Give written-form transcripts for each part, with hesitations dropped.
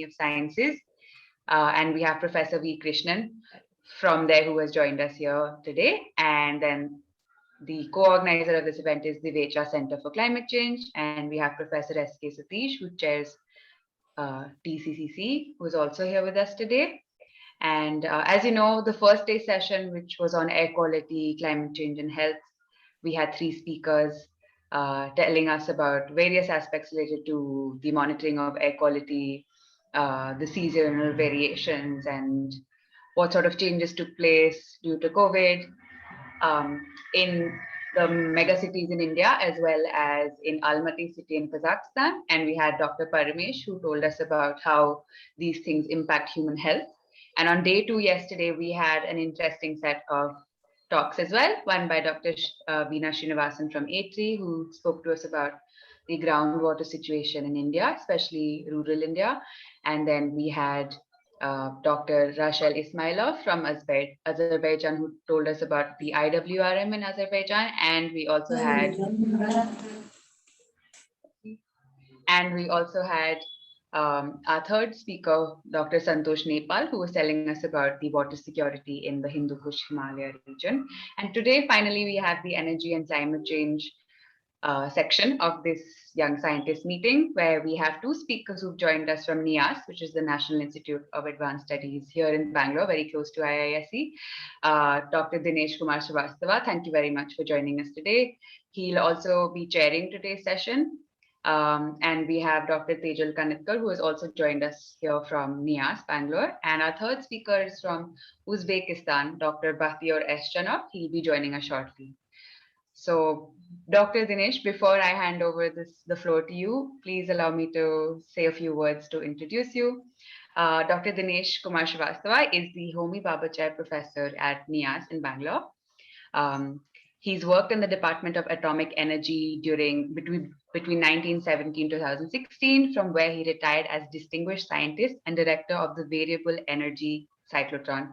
of Sciences, and we have Professor V. Krishnan from there who has joined us here today. And then the co-organizer of this event is the VECHA Center for Climate Change, and we have Professor S.K. Satish, who chairs DCCC, who is also here with us today. And as you know, the first day session, which was on air quality, climate change, and health, we had 3 speakers telling us about various aspects related to the monitoring of air quality, the seasonal variations, and what sort of changes took place due to COVID in the megacities in India, as well as in Almaty city in Kazakhstan. And we had Dr. Paramesh, who told us about how these things impact human health. And on day 2 yesterday, we had an interesting set of talks as well, one by Dr. Veena Srinivasan from A3, who spoke to us about the groundwater situation in India, especially rural India. And then we had Dr. Rachel Ismailov from Azerbaijan, who told us about the IWRM in Azerbaijan. And we also had our third speaker, Dr. Santosh Nepal, who was telling us about the water security in the Hindu Kush Himalaya region. And today, finally, we have the energy and climate change section of this young scientist meeting, where we have 2 speakers who've joined us from NIAS, which is the National Institute of Advanced Studies here in Bangalore, very close to IISc. Dr. Dinesh Kumar Srivastava, thank you very much for joining us today. He'll also be chairing today's session. And we have Dr. Tejal Kanitkar, who has also joined us here from NIAS, Bangalore. And our third speaker is from Uzbekistan, Dr. Bakhtiyor Eschanov. He'll be joining us shortly. So, Dr. Dinesh, before I hand over the floor to you, please allow me to say a few words to introduce you. Dr. Dinesh Kumar Srivastava is the Homi Bhabha Chair Professor at NIAS in Bangalore. He's worked in the Department of Atomic Energy between 1970 and 2016, from where he retired as Distinguished Scientist and Director of the Variable Energy Cyclotron,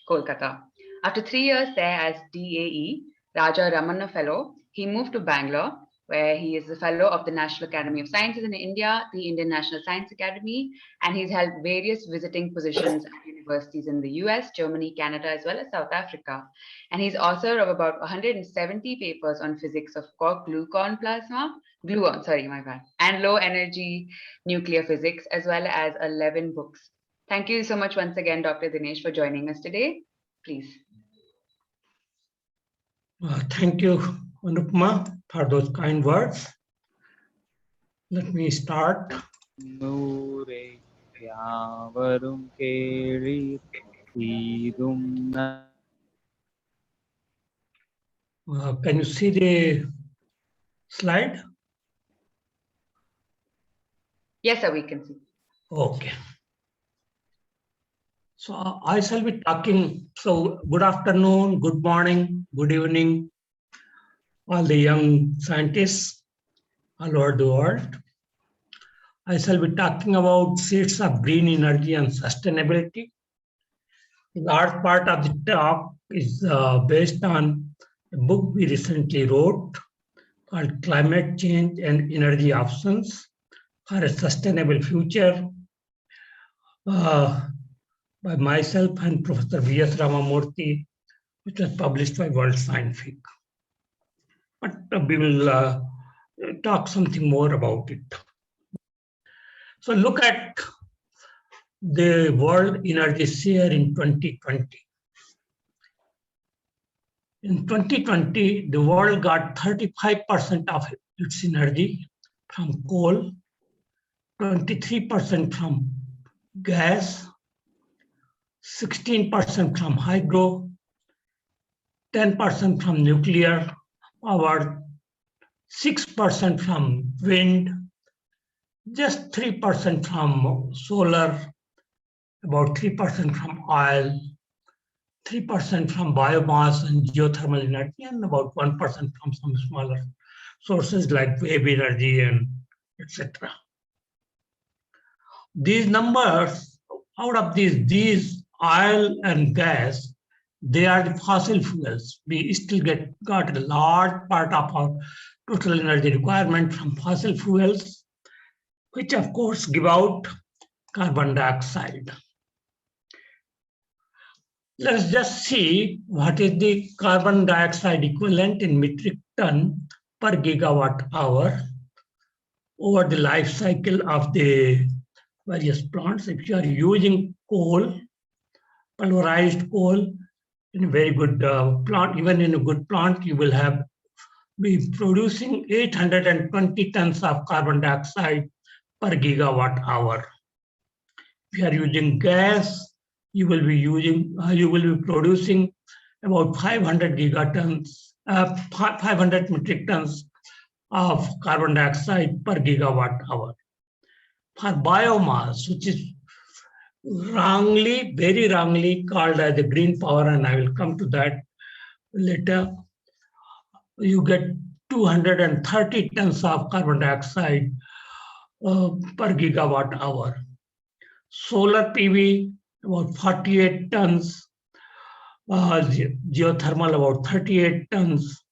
Kolkata. After 3 years there as DAE, Raja Ramanna Fellow, he moved to Bangalore, where he is a Fellow of the National Academy of Sciences in India, the Indian National Science Academy, and he's held various visiting positions at universities in the US, Germany, Canada, as well as South Africa. And he's author of about 170 papers on physics of gluon, and low energy nuclear physics, as well as 11 books. Thank you so much once again, Dr. Dinesh, for joining us today. Please. Thank you, Anupama, for those kind words. Let me start. Can you see the slide? Yes, sir, we can see. Okay. So I shall be talking. So good afternoon, good morning, good evening, all the young scientists all over the world. I shall be talking about seeds of green energy and sustainability. The large part of the talk is based on a book we recently wrote called Climate Change and Energy Options for a Sustainable Future, by myself and Professor V.S. Ramamurthy, which was published by World Scientific. But we will talk something more about it. So look at the world energy share in 2020. In 2020, the world got 35% of its energy from coal, 23% from gas, 16% from hydro, 10% from nuclear power, 6% from wind, just 3% from solar, about 3% from oil, 3% from biomass and geothermal energy, and about 1% from some smaller sources like wave energy and etc. These numbers, out of these oil and gas, they are the fossil fuels. We still got a large part of our total energy requirement from fossil fuels, which of course give out carbon dioxide. Let's just see what is the carbon dioxide equivalent in metric ton per gigawatt hour over the life cycle of the various plants. If you are using coal, pulverized coal, in a very good plant, even in a good plant, you will be producing 820 tons of carbon dioxide per gigawatt hour. If you are using gas, you will be producing about 500 gigatons, 500 metric tons of carbon dioxide per gigawatt hour. For biomass, which is very wrongly called as the green power, and I will come to that later, you get 230 tons of carbon dioxide per gigawatt hour. Solar PV, about 48 tons, geothermal, about 38 tons,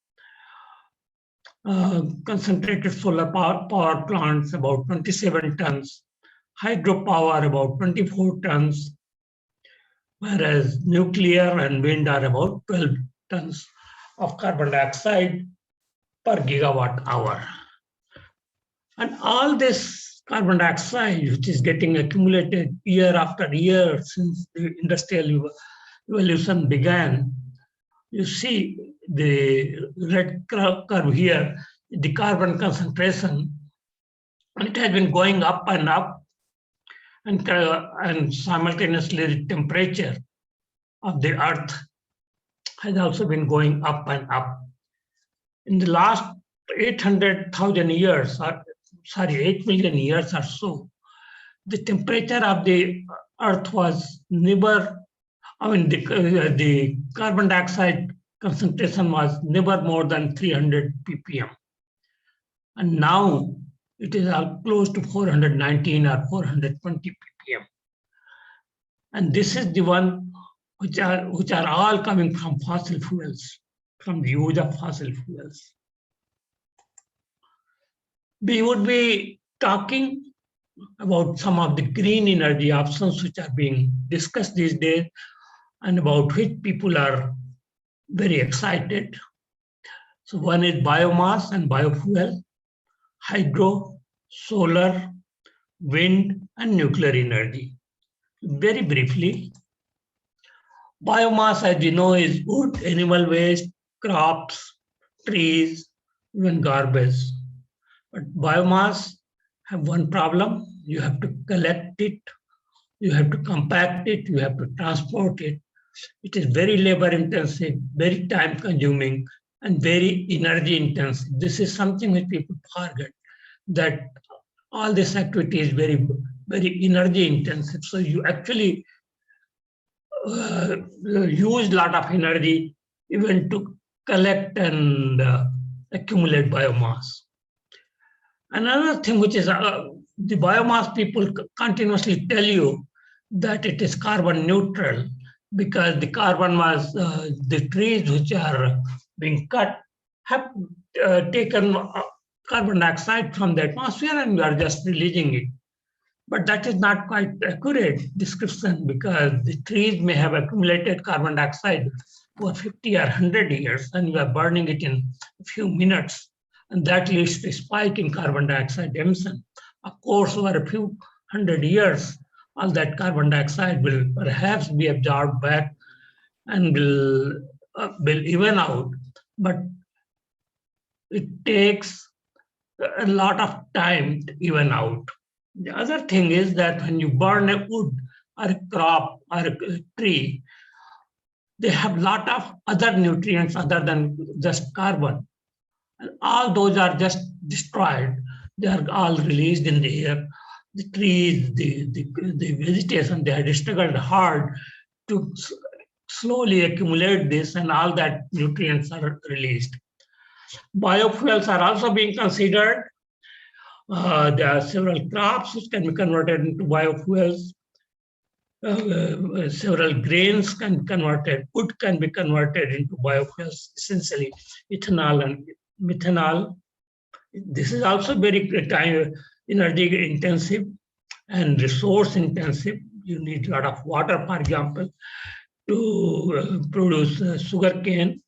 concentrated solar power plants, about 27 tons, hydropower, about 24 tons, whereas nuclear and wind are about 12 tons of carbon dioxide per gigawatt hour. And all this carbon dioxide, which is getting accumulated year after year since the industrial evolution began, you see the red curve here, the carbon concentration, it has been going up, and simultaneously the temperature of the earth has also been going up and up. In the last 800,000 years, 8 million years or so, the temperature of the earth was never, the carbon dioxide concentration was never more than 300 ppm. And now it is close to 419 or 420 ppm. And this is the one which are all coming from fossil fuels, from the use of fossil fuels. We would be talking about some of the green energy options which are being discussed these days and about which people are very excited. So one is biomass and biofuel, hydro, solar, wind, and nuclear energy. Very briefly, biomass, as you know, is wood, animal waste, crops, trees, even garbage. But biomass have one problem. You have to collect it, you have to compact it, you have to transport it. It is very labor intensive, very time consuming, and very energy intensive. This is something which people forget, that all this activity is very, very energy intensive. So you actually use a lot of energy even to collect and accumulate biomass. Another thing which is the biomass people continuously tell you that it is carbon neutral, because the carbon was, the trees which are being cut have taken carbon dioxide from the atmosphere and we are just releasing it. But that is not quite accurate description, because the trees may have accumulated carbon dioxide for 50 or 100 years and we are burning it in a few minutes. And that leads to a spike in carbon dioxide emission. Of course, over a few hundred years, all that carbon dioxide will perhaps be absorbed back and will even out. But it takes a lot of time to even out. The other thing is that when you burn a wood or a crop or a tree, they have a lot of other nutrients other than just carbon. And all those are just destroyed. They are all released in the air. The trees, the vegetation, they had struggled hard to slowly accumulate this, and all that nutrients are released. Biofuels are also being considered. There are several crops which can be converted into biofuels. Several grains can be converted. Wood can be converted into biofuels, essentially ethanol and methanol. This is also very time energy intensive, and resource intensive. You need a lot of water, for example, to produce sugarcane.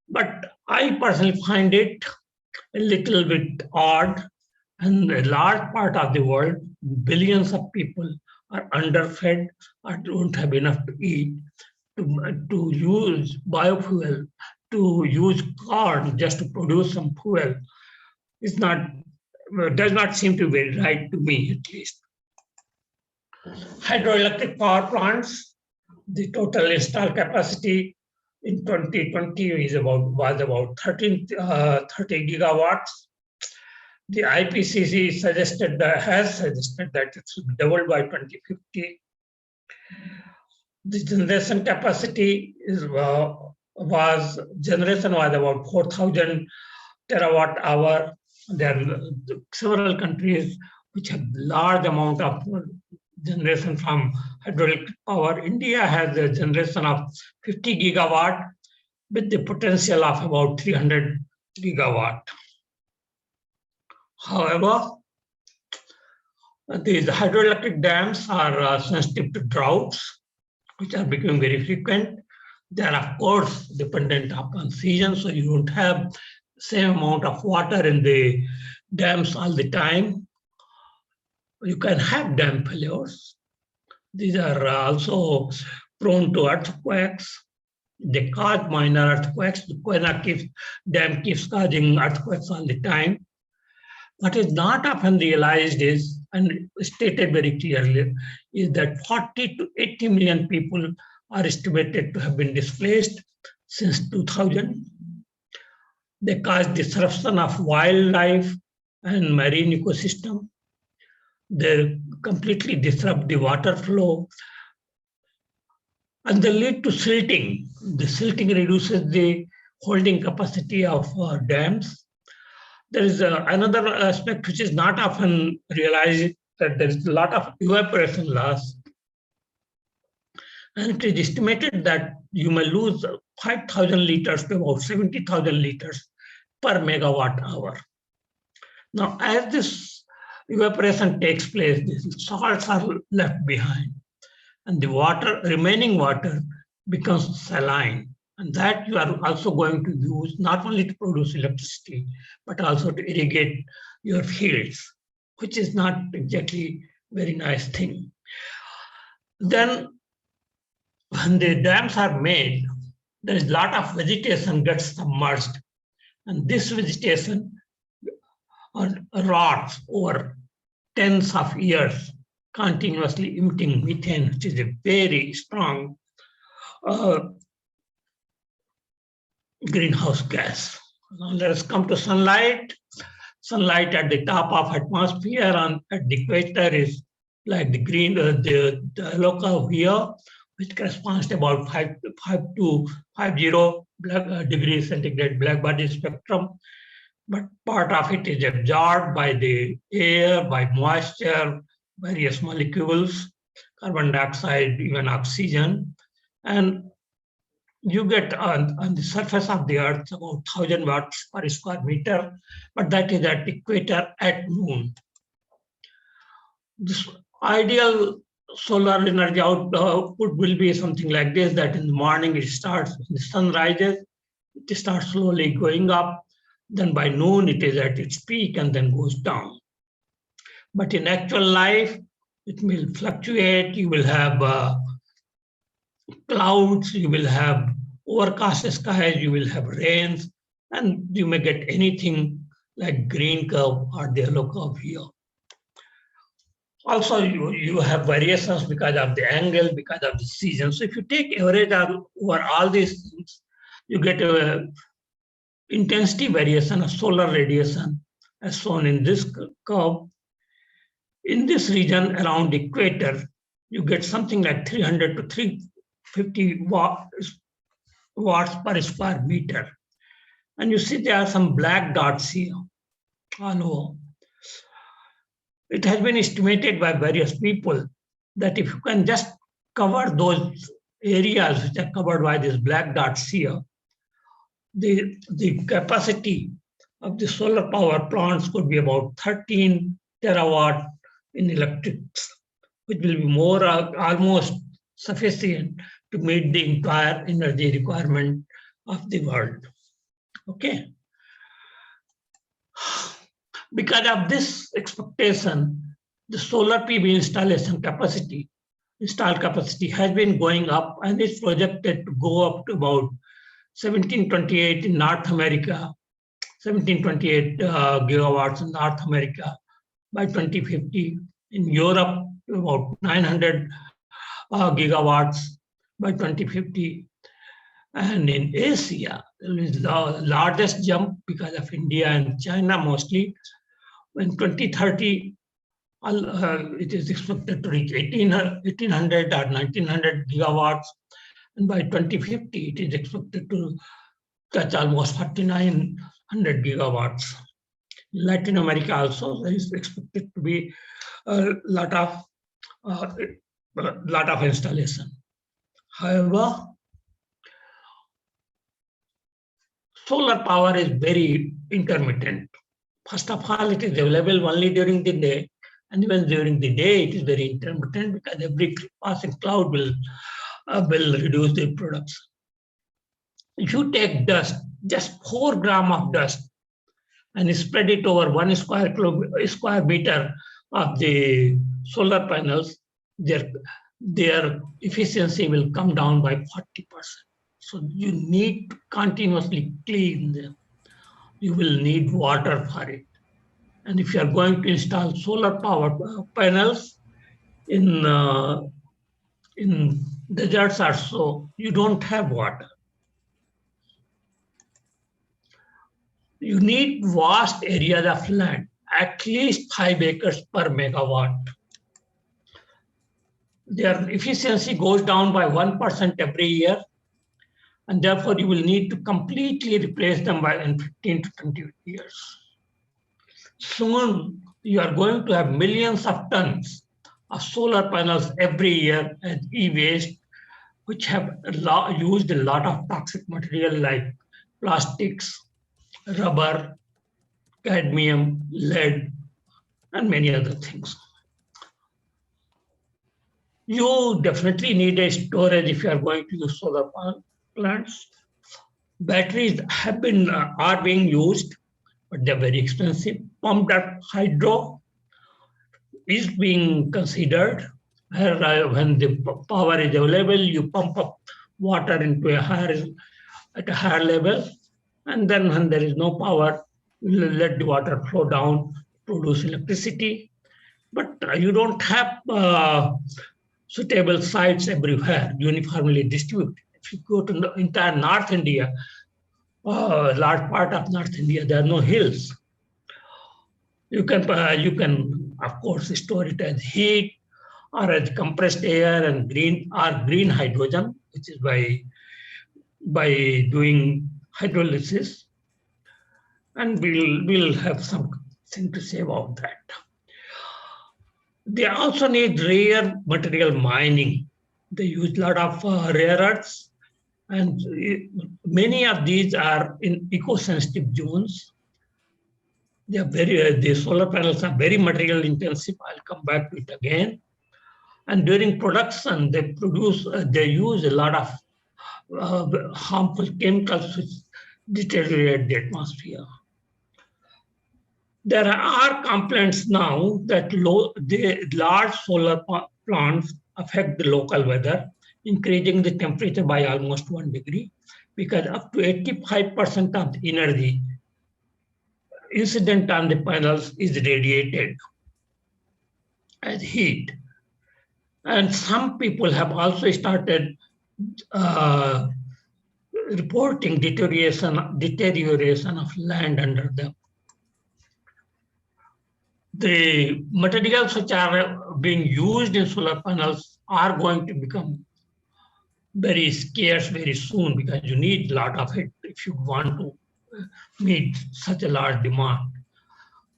But I personally find it a little bit odd, and a large part of the world, billions of people are underfed or don't have enough to eat. To use biofuel, to use corn just to produce some fuel is not, does not seem to be right to me, at least. Hydroelectric power plants, the total installed capacity in 2020 was about 30 gigawatts. The IPCC has suggested that it should be doubled by 2050. The generation capacity was about 4,000 terawatt hour. There are several countries which have large amount of generation from hydraulic power. India has a generation of 50 gigawatt with the potential of about 300 gigawatt. However, these hydroelectric dams are sensitive to droughts, which are becoming very frequent. They are, of course, dependent upon season, so you don't have same amount of water in the dams all the time. You can have dam failures. These are also prone to earthquakes. They cause minor earthquakes. The Koyana dam keeps causing earthquakes all the time. What is not often realized is, and stated very clearly, is that 40 to 80 million people are estimated to have been displaced since 2000. They cause disruption of wildlife and marine ecosystem. They completely disrupt the water flow, and they lead to silting. The silting reduces the holding capacity of dams. There is another aspect which is not often realized, that there is a lot of evaporation loss. And it is estimated that you may lose 5,000 liters to about 70,000 liters per megawatt hour. Now, as this evaporation takes place, the salts are left behind, and the remaining water becomes saline. And that you are also going to use not only to produce electricity, but also to irrigate your fields, which is not exactly a very nice thing. Then when the dams are made, there is a lot of vegetation gets submerged. And this vegetation rots over tens of years, continuously emitting methane, which is a very strong greenhouse gas. Now let us come to sunlight. Sunlight at the top of atmosphere and at the equator is like the green, the yellow curve here, which corresponds to about 5 to 50 degrees centigrade black body spectrum. But part of it is absorbed by the air, by moisture, various molecules, carbon dioxide, even oxygen. And you get on the surface of the earth about 1,000 watts per square meter, but that is at equator at noon. This ideal solar energy output will be something like this, that in the morning it starts, when the sun rises, it starts slowly going up. Then by noon it is at its peak and then goes down. But in actual life, it will fluctuate. You will have clouds, you will have overcast skies, you will have rains, and you may get anything like green curve or the yellow curve here. Also, you have variations because of the angle, because of the season. So if you take average over all these things, you get a intensity variation of solar radiation as shown in this curve. In this region around the equator, you get something like 300 to 350 watts per square meter. And you see there are some black dots here all over. It has been estimated by various people that if you can just cover those areas which are covered by these black dots here, the capacity of the solar power plants could be about 13 terawatt in electrics, which will be more almost sufficient to meet the entire energy requirement of the world. Okay. Because of this expectation, the solar PV installed capacity has been going up and is projected to go up to about 1728 in North America, 1728 gigawatts in North America by 2050. In Europe, about 900 gigawatts by 2050. And in Asia, there is the largest jump because of India and China mostly. In 2030, it is expected to reach 1800 or 1900 gigawatts. And by 2050, it is expected to touch almost 4900 gigawatts. Latin America also, there is expected to be a lot of installation. However, solar power is very intermittent. First of all, it is available only during the day, and even during the day, it is very intermittent because every passing cloud will reduce the production. If you take dust, just 4 grams of dust, and spread it over 1 square meter of the solar panels, their efficiency will come down by 40%. So you need to continuously clean them. You will need water for it. And if you are going to install solar power panels in deserts or so, you don't have water. You need vast areas of land, at least 5 acres per megawatt. Their efficiency goes down by 1% every year, and therefore you will need to completely replace them in 15 to 20 years. Soon, you are going to have millions of tons of solar panels every year as e-waste, which have used a lot of toxic material like plastics, rubber, cadmium, lead, and many other things. You definitely need a storage if you are going to use solar plants. Batteries are being used, but they're very expensive. Pumped up hydro is being considered. When the power is available, you pump up water into at a higher level, and then when there is no power, you let the water flow down, produce electricity. But you don't have suitable sites everywhere, uniformly distributed. If you go to the entire North India, large part of North India, there are no hills. You can, of course, store it as heat or as compressed air and green hydrogen, which is by doing hydrolysis. And we'll have something to say about that. They also need rare material mining. They use a lot of rare earths, and many of these are in eco-sensitive zones. They are the solar panels are very material intensive. I'll come back to it again. And during production, they use a lot of harmful chemicals which deteriorate the atmosphere. There are complaints now that the large solar plants affect the local weather, increasing the temperature by almost 1 degree, because up to 85% of the energy incident on the panels is radiated as heat. And some people have also started reporting deterioration of land under them. The materials which are being used in solar panels are going to become very scarce very soon, because you need a lot of it if you want to meet such a large demand.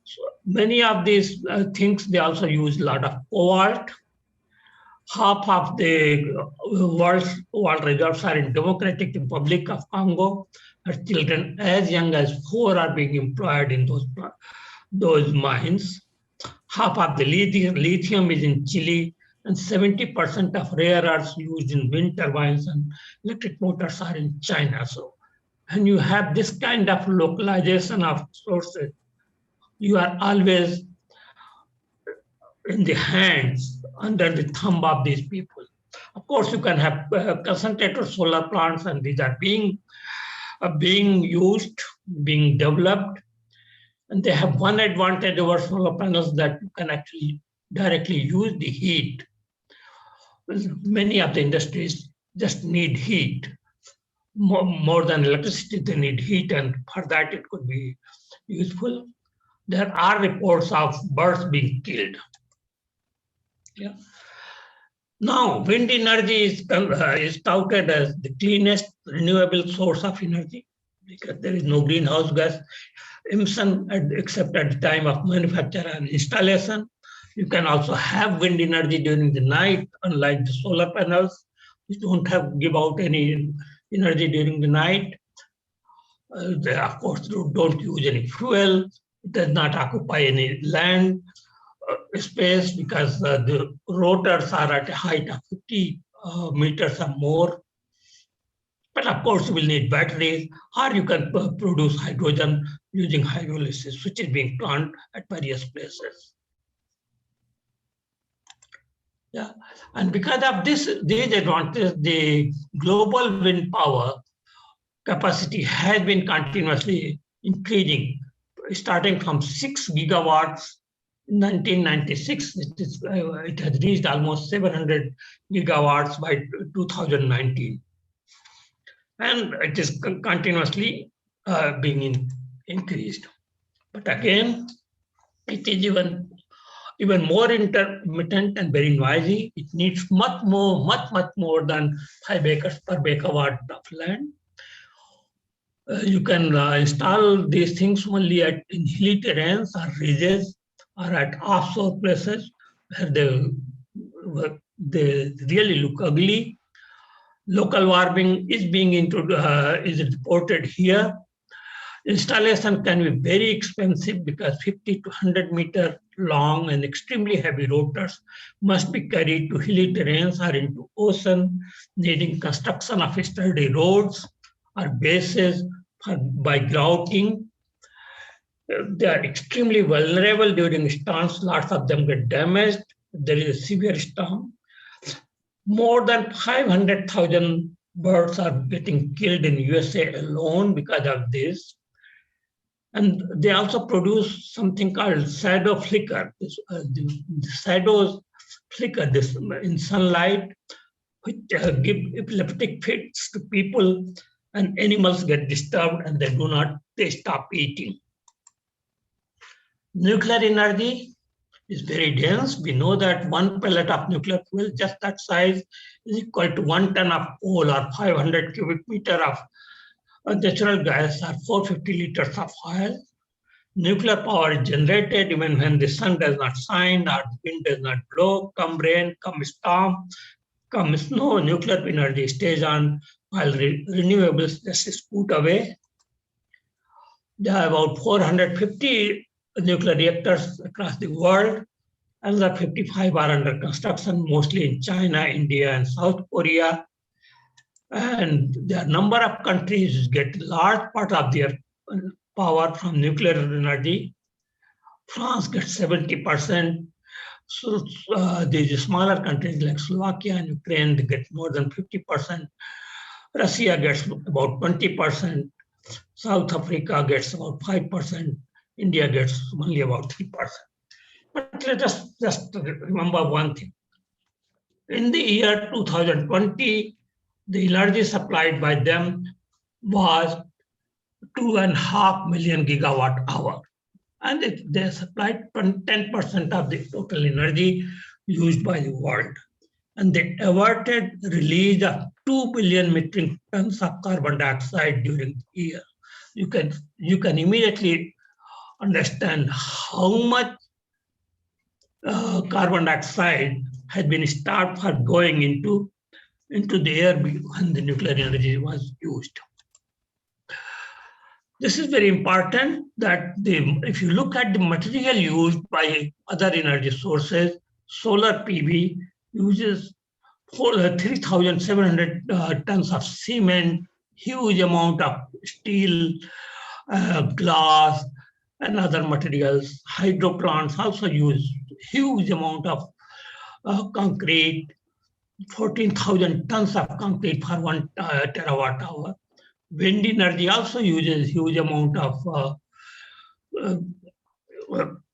So many of these things, they also use a lot of cobalt. Half of the world's cobalt reserves are in Democratic Republic of Congo. Our children as young as 4 are being employed in those mines. half of the lithium is in Chile, and 70% of rare earths used in wind turbines and electric motors are in China. So when you have this kind of localization of sources, you are always in the hands, under the thumb of these people. Of course, you can have concentrated solar plants, and these are being used, being developed. And they have one advantage over solar panels, that you can actually directly use the heat. Many of the industries just need heat. More than electricity, they need heat, and for that it could be useful. There are reports of birds being killed. Yeah. Now, wind energy is touted as the cleanest renewable source of energy because there is no greenhouse gas emission except at the time of manufacture and installation. You can also have wind energy during the night, unlike the solar panels, which don't give out any energy during the night. They, of course, don't use any fuel. It does not occupy any land space because the rotors are at a height of 50 meters or more. But of course, you will need batteries, or you can produce hydrogen using hydrolysis, which is being planned at various places. Yeah, and because of these advantages, the global wind power capacity has been continuously increasing, starting from 6 gigawatts in 1996. It has reached almost 700 gigawatts by 2019. And it is continuously being increased. But again, it is even more intermittent and very noisy. It needs much more than 5 acres per megawatt of land. You can install these things only in hilly terrains or ridges or at offshore places where they really look ugly. Local warming is being is reported here. Installation can be very expensive because 50 to 100 meter long and extremely heavy rotors must be carried to hilly terrains or into ocean, needing construction of sturdy roads or bases by grouting. They are extremely vulnerable during storms. Lots of them get damaged. There is a severe storm. More than 500,000 birds are getting killed in USA alone because of this. And they also produce something called shadow flicker. The shadows flicker in sunlight, which give epileptic fits to people, and animals get disturbed and they stop eating. Nuclear energy is very dense. We know that 1 pellet of nuclear fuel, just that size, is equal to 1 ton of coal or 500 cubic meter of natural gas or 450 liters of oil. Nuclear power is generated even when the sun does not shine or the wind does not blow. Come rain, come storm, come snow, nuclear energy stays on while renewables just scoot away. There are about 450 nuclear reactors across the world. Another 55 are under construction, mostly in China, India, and South Korea. And there are a number of countries get large part of their power from nuclear energy. France gets 70%. So these smaller countries like Slovakia and Ukraine, they get more than 50%. Russia gets about 20%. South Africa gets about 5%. India gets only about 3%. But let us just remember one thing. In the year 2020, the energy supplied by them was 2.5 million gigawatt hour. And they supplied 10% of the total energy used by the world. And they averted release of 2 billion metric tons of carbon dioxide during the year. You can immediately understand how much carbon dioxide has been stopped for going into the air when the nuclear energy was used. This is very important that if you look at the material used by other energy sources, solar PV uses 3,700 tons of cement, huge amount of steel, glass, and other materials. Hydro plants also use huge amount of concrete, 14,000 tons of concrete for 1 terawatt hour. Wind energy also uses huge amount of uh,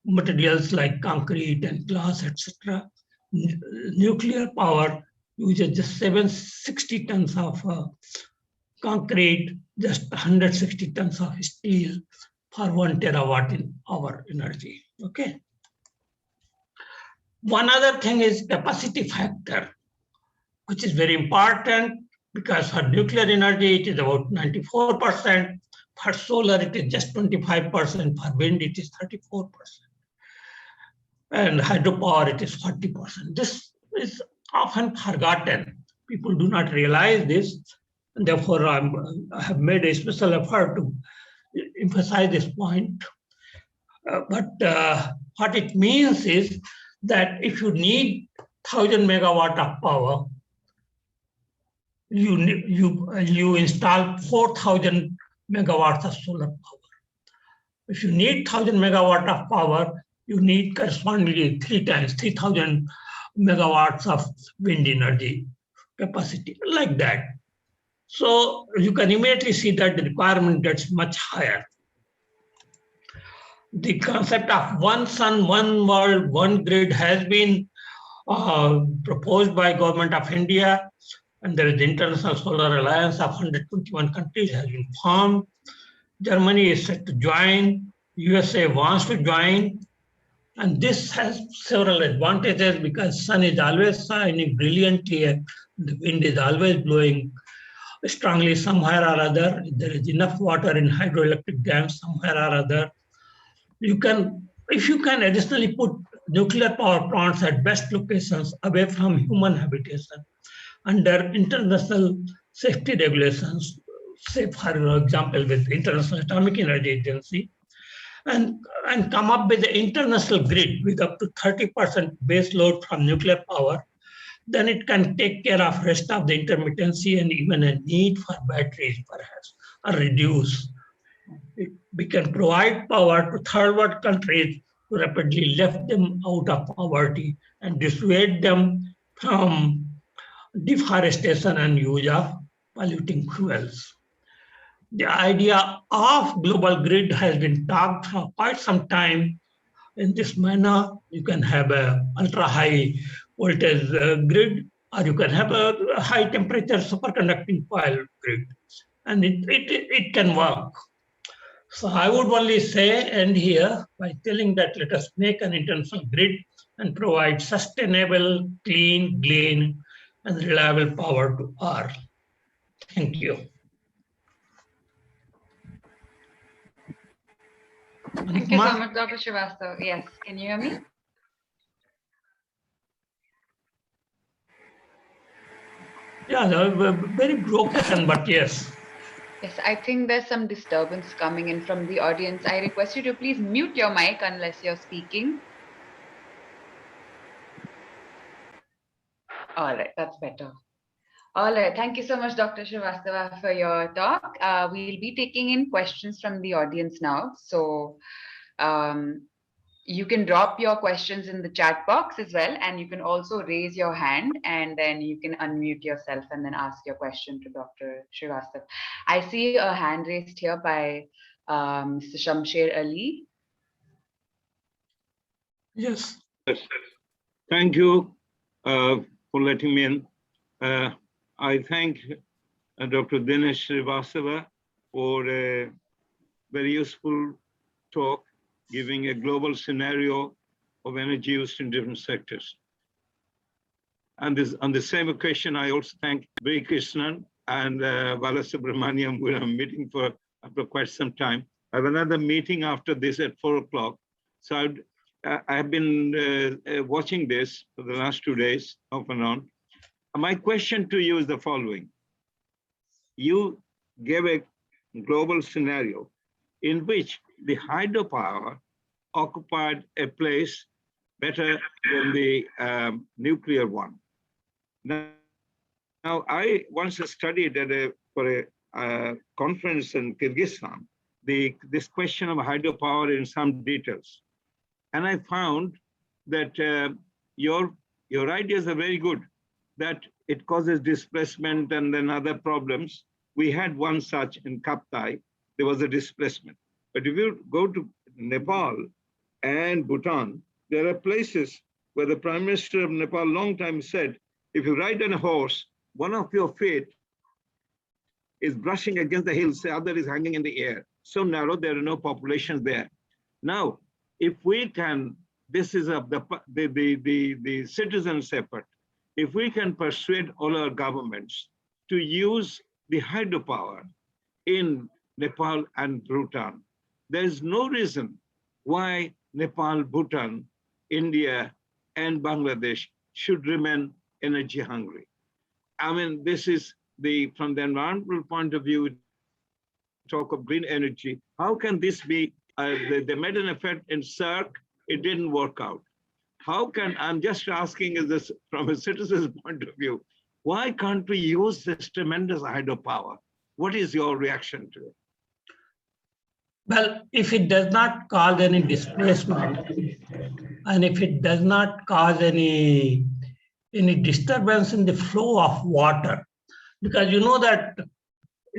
materials like concrete and glass, etc. Nuclear power uses just 760 tons of concrete, just 160 tons of steel for 1 terawatt in hour energy. Okay. One other thing is capacity factor, which is very important because for nuclear energy, it is about 94%. For solar, it is just 25%. For wind, it is 34%. And hydropower, it is 40%. This is often forgotten. People do not realize this. And therefore, I have made a special effort to emphasize this point. But what it means is that if you need 1,000 megawatt of power, you install 4,000 megawatts of solar power. If you need 1,000 megawatt of power, you need correspondingly 3,000 megawatts of wind energy capacity, like that. So you can immediately see that the requirement gets much higher. The concept of one sun, one world, one grid has been proposed by Government of India, and there is the International Solar Alliance of 121 countries has been formed. Germany is set to join. USA wants to join. And this has several advantages because sun is always shining brilliantly and the wind is always blowing strongly somewhere or other. There is enough water in hydroelectric dams somewhere or other. If you can additionally put nuclear power plants at best locations away from human habitation under international safety regulations, say for example with International Atomic Energy Agency, and come up with the international grid with up to 30% base load from nuclear power, then it can take care of rest of the intermittency and even a need for batteries perhaps, or reduce. We can provide power to third world countries to rapidly lift them out of poverty and dissuade them from deforestation and use of polluting fuels. The idea of global grid has been talked for quite some time. In this manner, you can have a ultra high voltage grid, or you can have a high temperature superconducting coil grid, and it can work. So I would only say, end here by telling that let us make an international grid and provide sustainable, clean, and reliable power to all. Thank you. Thank you so much, Dr. Srivastava. Yes, can you hear me? Yeah, very broken, but yes. Yes, I think there's some disturbance coming in from the audience. I request you to please mute your mic unless you're speaking. All right, that's better. All right, thank you so much, Dr. Srivastava, for your talk. We'll be taking in questions from the audience now. So you can drop your questions in the chat box as well, and you can also raise your hand and then you can unmute yourself and then ask your question to Dr. Srivastava. I see a hand raised here by Mr. Shamsher Ali. Yes. Thank you for letting me in. I thank Dr. Dinesh Srivastava for a very useful talk, giving a global scenario of energy use in different sectors. And this, on the same occasion, I also thank B. Krishnan and Balasubramaniam, who I'm meeting for after quite some time. I have another meeting after this at 4 o'clock. So I've been watching this for the last 2 days, off and on. My question to you is the following. You gave a global scenario. in which the hydropower occupied a place better than the nuclear one. Now, I once studied for a conference in Kyrgyzstan, this question of hydropower in some details. And I found that your ideas are very good, that it causes displacement and then other problems. We had one such in Kaptai, there was a displacement. But if you go to Nepal and Bhutan, there are places where the Prime Minister of Nepal long time said, if you ride on a horse, one of your feet is brushing against the hills, the other is hanging in the air. So narrow, there are no populations there. Now, if we can, this is the citizens' effort. If we can persuade all our governments to use the hydropower in Nepal and Bhutan, there is no reason why Nepal, Bhutan, India, and Bangladesh should remain energy hungry. I mean, this is from the environmental point of view, talk of green energy. How can this be, they made an effort in CERC, it didn't work out. How can, I'm just asking this from a citizen's point of view, why can't we use this tremendous hydropower? What is your reaction to it? Well, if it does not cause any displacement, and if it does not cause any disturbance in the flow of water, because you know that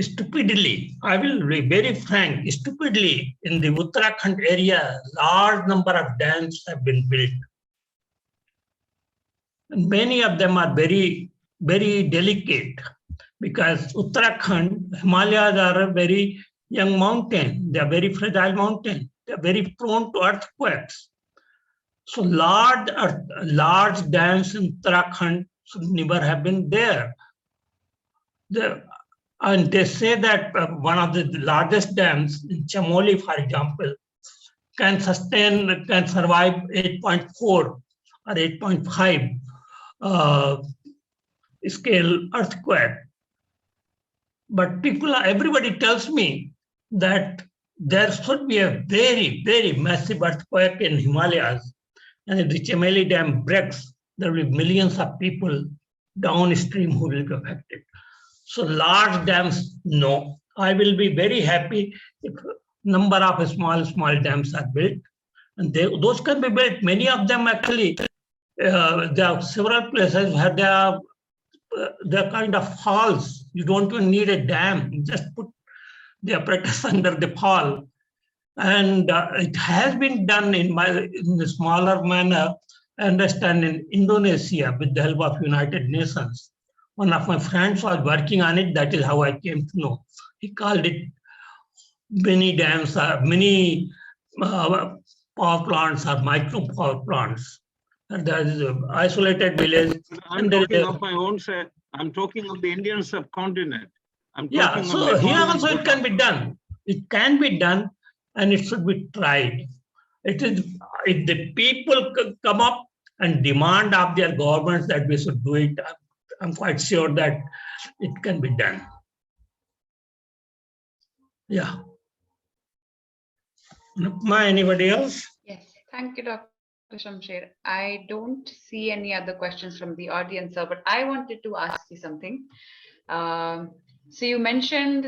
stupidly, I will be very frank, stupidly in the Uttarakhand area, large number of dams have been built. And many of them are very, very delicate, because Uttarakhand, Himalayas are a very young mountain. They are very fragile mountain. They are very prone to earthquakes. So large dams in Uttarakhand should never have been there. And they say that one of the largest dams in Chamoli, for example, can survive 8.4 or 8.5 scale earthquake. But everybody tells me that there should be a very, very massive earthquake in Himalayas. And if the Chamoli Dam breaks, there will be millions of people downstream who will be affected. So large dams, no. I will be very happy if number of small dams are built. And those can be built. Many of them actually, there are several places where they're kind of falls. You don't even need a dam. You just put the apparatus under the fall. And it has been done in a smaller manner, I understand, in Indonesia with the help of United Nations. One of my friends was working on it. That is how I came to know. He called it mini dams, mini power plants or micro power plants. And there is an isolated village. I'm talking of my own, sir. I'm talking of the Indian subcontinent. Yeah, so here also it can be done. It can be done, and it should be tried. It is, if the people come up and demand of their governments that we should do it, I'm quite sure that it can be done. Yeah. Anybody else? Yes, thank you, Dr. Shamsher. I don't see any other questions from the audience, sir, but I wanted to ask you something. So you mentioned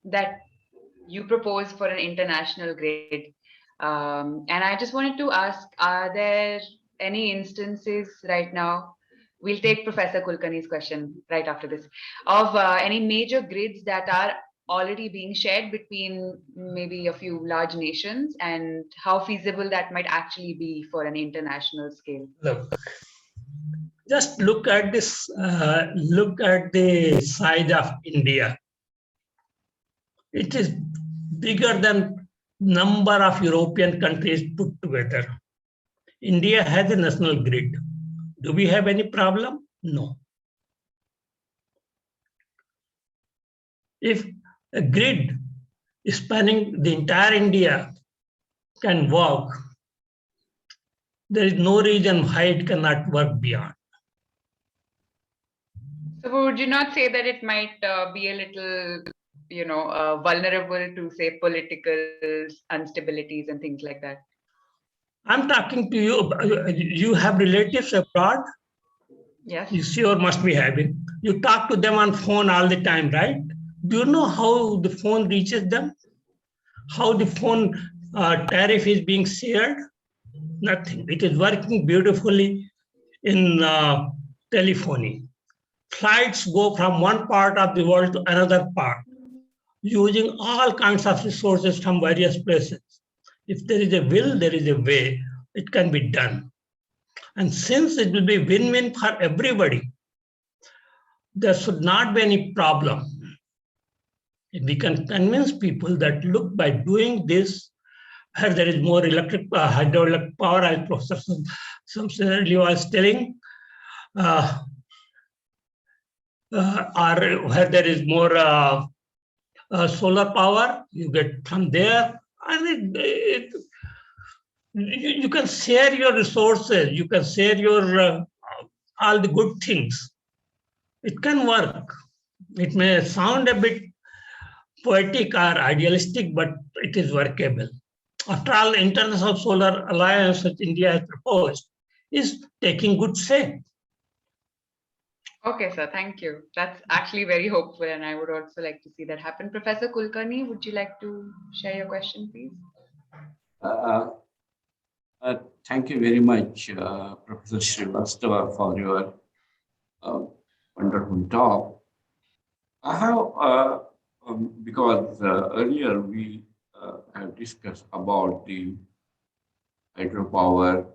that you propose for an international grid. And I just wanted to ask, are there any instances right now, we'll take Professor Kulkarni's question right after this, of any major grids that are already being shared between maybe a few large nations, and how feasible that might actually be for an international scale? Look, just look at this, look at the size of India. It is bigger than number of European countries put together. India has a national grid. Do we have any problem? No. If a grid spanning the entire India can work, there is no reason why it cannot work beyond. So would you not say that it might be a little vulnerable to, say, political instabilities and things like that? I'm talking to you. You have relatives abroad? Yes. You sure must be having. You talk to them on phone all the time, right? Do you know how the phone reaches them? How the phone tariff is being shared? Nothing. It is working beautifully in telephony. Flights go from one part of the world to another part, using all kinds of resources from various places. If there is a will, there is a way. It can be done. And since it will be win-win for everybody, there should not be any problem. If we can convince people that, look, by doing this, where there is more hydroelectric power, as Professor Samsarili was telling, or where there is more solar power, you get from there. And you can share your resources, you can share your all the good things. It can work. It may sound a bit poetic or idealistic, but it is workable. After all, the International Solar Alliance, which India has proposed, is taking good shape. Okay, sir, thank you. That's actually very hopeful, and I would also like to see that happen. Professor Kulkarni, would you like to share your question, please? Thank you very much, Professor Srivastava, for your wonderful talk. I have, because earlier we have discussed about the hydropower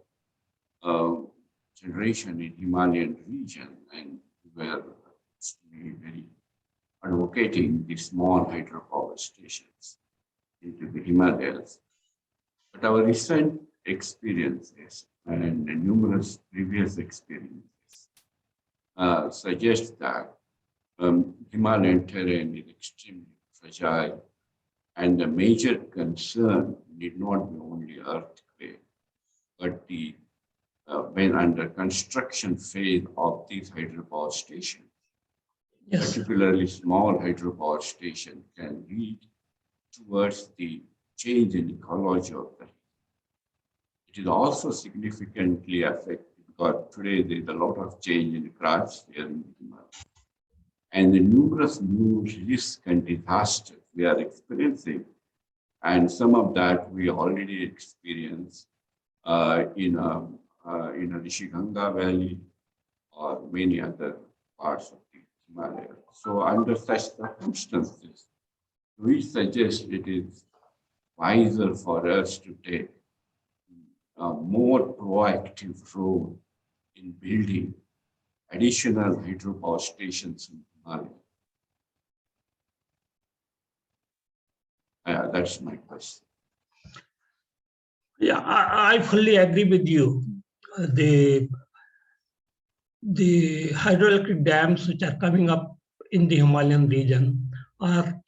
generation in Himalayan region, and we were very advocating the small hydropower stations into the Himalayas. But our recent experiences and numerous previous experiences suggest that Himalayan terrain is extremely fragile, and the major concern need not be only earthquake, but the when under construction phase of these hydropower stations, yes, particularly small hydropower station, can lead towards the change in ecology of the. It is also significantly affected because today there is a lot of change in the cryosphere in the Himalayas. And the numerous new risks and disasters we are experiencing, and some of that we already experienced in a Rishiganga Valley or many other parts of the Himalayas. So under such circumstances, we suggest it is wiser for us to take a more proactive role in building additional hydropower stations in Himalaya. That's my question. Yeah, I fully agree with you. The hydroelectric dams which are coming up in the Himalayan region are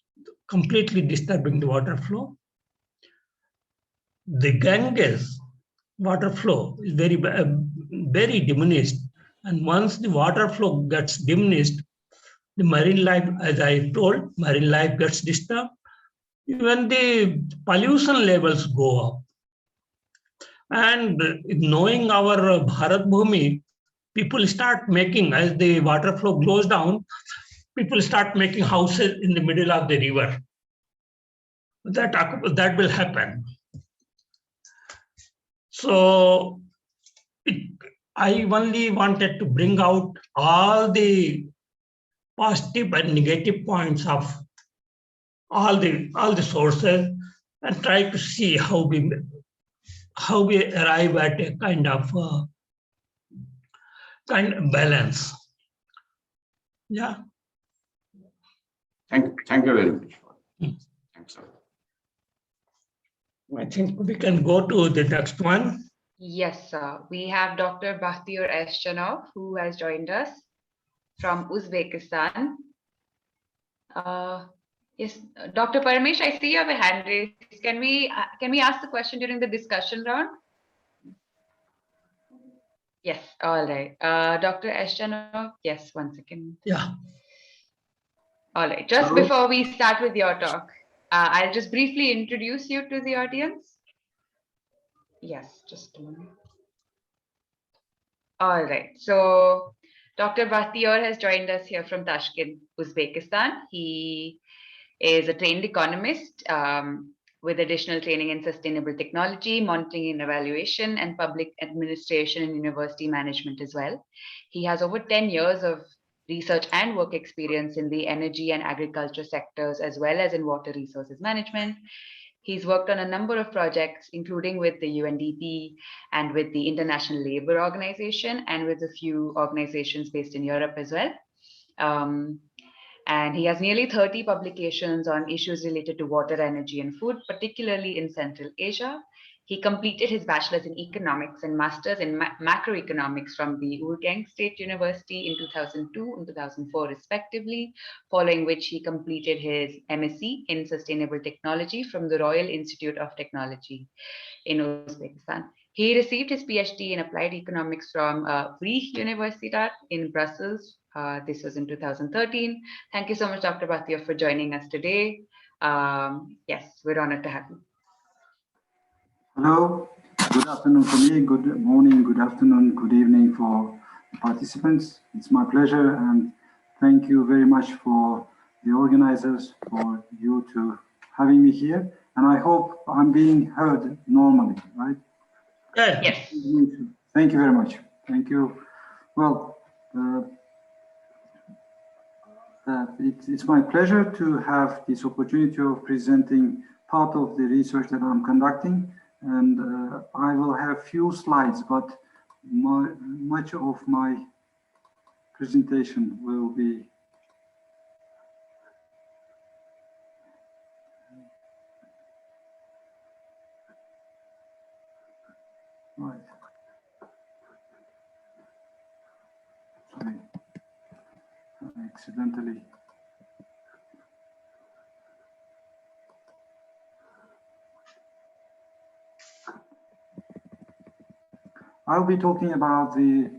completely disturbing the water flow. The Ganges water flow is very diminished, and once the water flow gets diminished, the marine life, as I told, marine life gets disturbed. Even the pollution levels go up. And knowing our Bharat Bhumi, people start making, as the water flow goes down, people start making houses in the middle of the river. That will happen. So I only wanted to bring out all the positive and negative points of all the sources and try to see how we arrive at a kind of balance. Yeah. Thank you very much. Thanks, sir. I think we can go to the next one. Yes, sir. We have Dr. Bakhtiar Eshchanov, who has joined us from Uzbekistan. Yes, Dr. Paramesh, I see you have a hand raised. Can we ask the question during the discussion round? Yes, all right. Dr. Eshchanov, yes, 1 second. Yeah. All right, just before we start with your talk, I'll just briefly introduce you to the audience. Yes, just a moment. All right, so Dr. Bhatior has joined us here from Tashkent, Uzbekistan. He is a trained economist with additional training in sustainable technology, monitoring and evaluation, and public administration and university management as well. He has over 10 years of research and work experience in the energy and agriculture sectors, as well as in water resources management. He's worked on a number of projects, including with the UNDP and with the International Labour Organization, and with a few organizations based in Europe as well. And he has nearly 30 publications on issues related to water, energy, and food, particularly in Central Asia. He completed his bachelor's in economics and master's in macroeconomics from the Urgeng State University in 2002 and 2004, respectively, following which he completed his MSc in sustainable technology from the Royal Institute of Technology in Uzbekistan. He received his PhD in applied economics from Vrije Universiteit in Brussels. This was in 2013. Thank you so much, Dr. Bhatia, for joining us today. Yes, we're honored to have you. Hello, good afternoon for me, good morning, good afternoon, good evening for the participants. It's my pleasure, and thank you very much for the organizers, for you to having me here. And I hope I'm being heard normally, right? Yes. Thank you very much. Thank you. Well, it's my pleasure to have this opportunity of presenting part of the research that I'm conducting. And I will have few slides, but much of my presentation will be right. Sorry, I accidentally. I'll be talking about the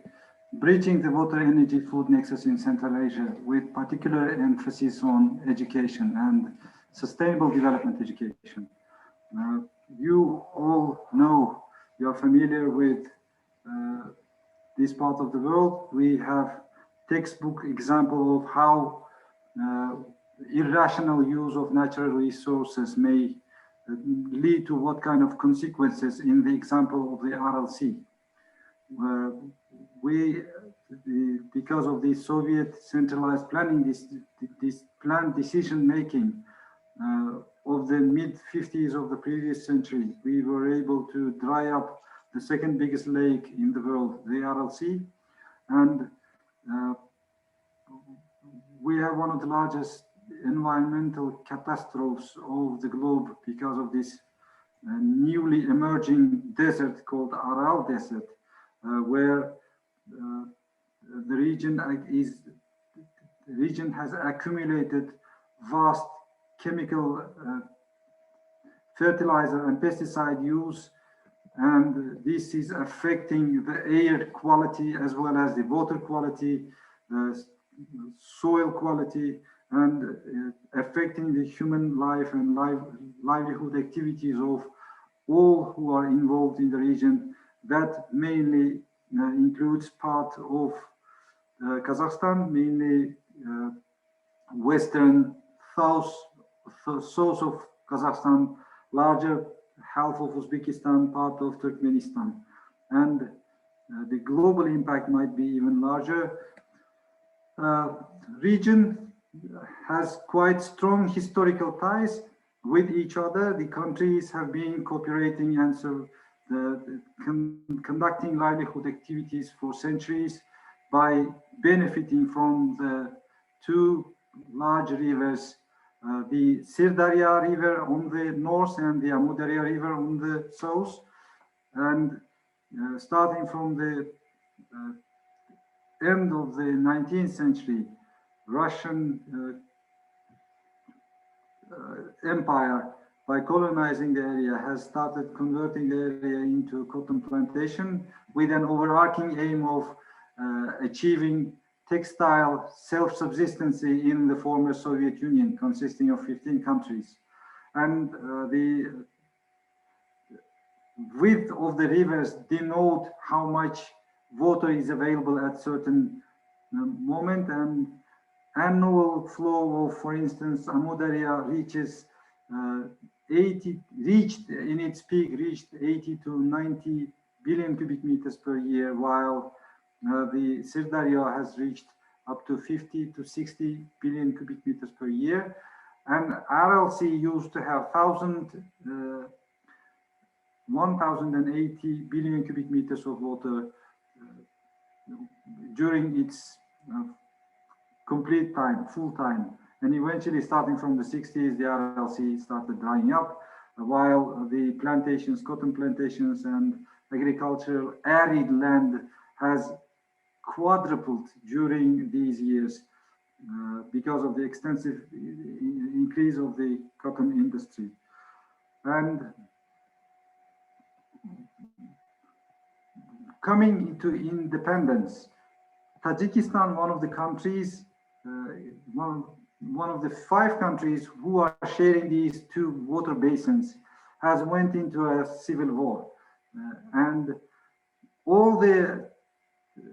bridging the water, energy, food nexus in Central Asia, with particular emphasis on education and sustainable development education. You all know, you're familiar with this part of the world. We have textbook example of how irrational use of natural resources may lead to what kind of consequences in the example of the RLC. Because of the Soviet centralized planning, this planned decision making of the mid-50s of the previous century, we were able to dry up the second biggest lake in the world, the RLC, and we have one of the largest environmental catastrophes of the globe because of this newly emerging desert called Aral Desert, where the region has accumulated vast chemical fertilizer and pesticide use, and this is affecting the air quality as well as the water quality, soil quality, and affecting the human life and livelihood activities of all who are involved in the region. That mainly includes part of Kazakhstan, mainly western south of Kazakhstan, larger half of Uzbekistan, part of Turkmenistan, and the global impact might be even larger. Region has quite strong historical ties with each other. The countries have been cooperating and so conducting livelihood activities for centuries by benefiting from the two large rivers, the Sirdarya River on the north and the Amudarya River on the south. And starting from the end of the 19th century, Russian empire, by colonizing the area, has started converting the area into cotton plantation with an overarching aim of achieving textile self-subsistency in the former Soviet Union, consisting of 15 countries. And the width of the rivers denote how much water is available at certain moment, and annual flow of, for instance, Amudarya reached in its peak 80 to 90 billion cubic meters per year, while the Sirdarya has reached up to 50 to 60 billion cubic meters per year. And RLC used to have 1,080 billion cubic meters of water during its complete time, full time. And eventually, starting from the 60s, the RLC started drying up, while the plantations, cotton plantations and agricultural arid land has quadrupled during these years because of the extensive increase of the cotton industry. And coming into independence, Tajikistan, one of the countries, one of the 5 countries who are sharing these 2 water basins, has went into a civil war. And all the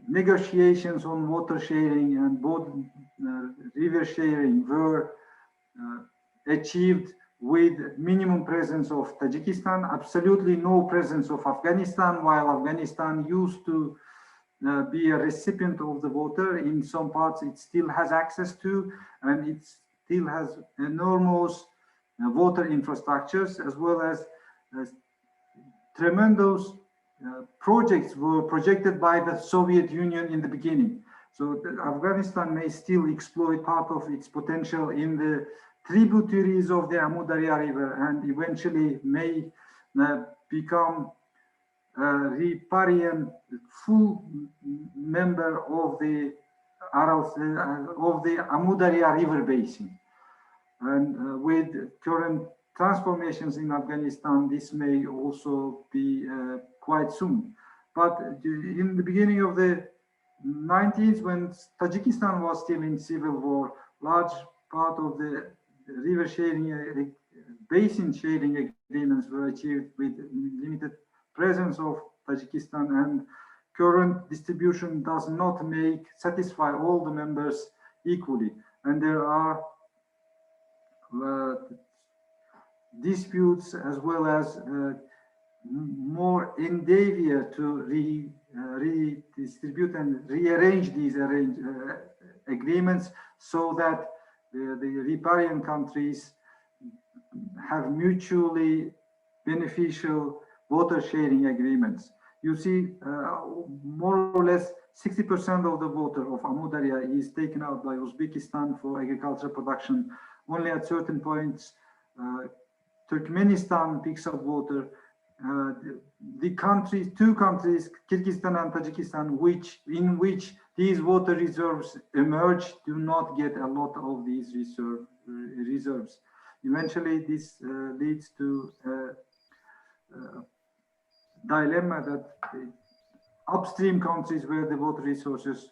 negotiations on water sharing and both river sharing were achieved with minimum presence of Tajikistan, absolutely no presence of Afghanistan, while Afghanistan used to be a recipient of the water. In some parts it still has access to, and it still has enormous water infrastructures, as well as tremendous projects were projected by the Soviet Union in the beginning. So Afghanistan may still exploit part of its potential in the tributaries of the Amudarya River, and eventually may become riparian full member of the Amudarya River basin. And with current transformations in Afghanistan, this may also be quite soon. But in the beginning of the 90s, when Tajikistan was still in civil war, large part of the river sharing, basin sharing agreements were achieved with limited presence of Tajikistan, and current distribution does not satisfy all the members equally. And there are disputes, as well as more endeavor to redistribute and rearrange these agreements, so that the riparian countries have mutually beneficial water sharing agreements. You see, more or less 60% of the water of Amudarya is taken out by Uzbekistan for agricultural production. Only at certain points, Turkmenistan picks up water. The countries, 2 countries, Kyrgyzstan and Tajikistan, in which these water reserves emerge, do not get a lot of these reserves. Eventually, this leads to dilemma that upstream countries where the water resources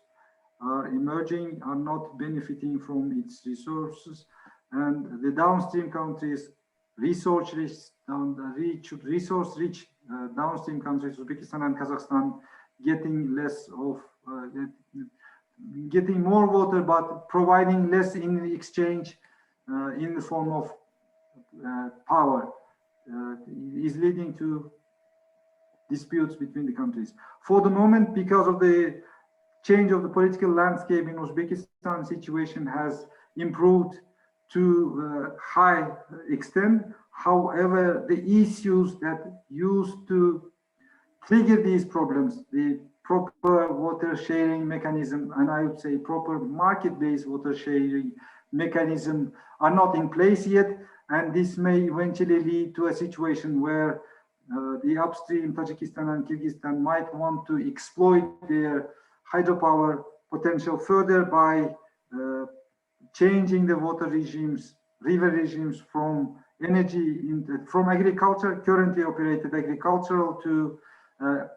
are emerging are not benefiting from its resources, and the downstream countries, resource-rich downstream countries, Uzbekistan and Kazakhstan, getting less of, getting more water, but providing less in exchange in the form of power, is leading to disputes between the countries. For the moment, because of the change of the political landscape in Uzbekistan, situation has improved to a high extent. However, the issues that used to trigger these problems, the proper water sharing mechanism, and I would say proper market-based water sharing mechanism, are not in place yet. And this may eventually lead to a situation where the upstream Tajikistan and Kyrgyzstan might want to exploit their hydropower potential further by changing the water regimes, river regimes, from agriculture, currently operated agricultural, to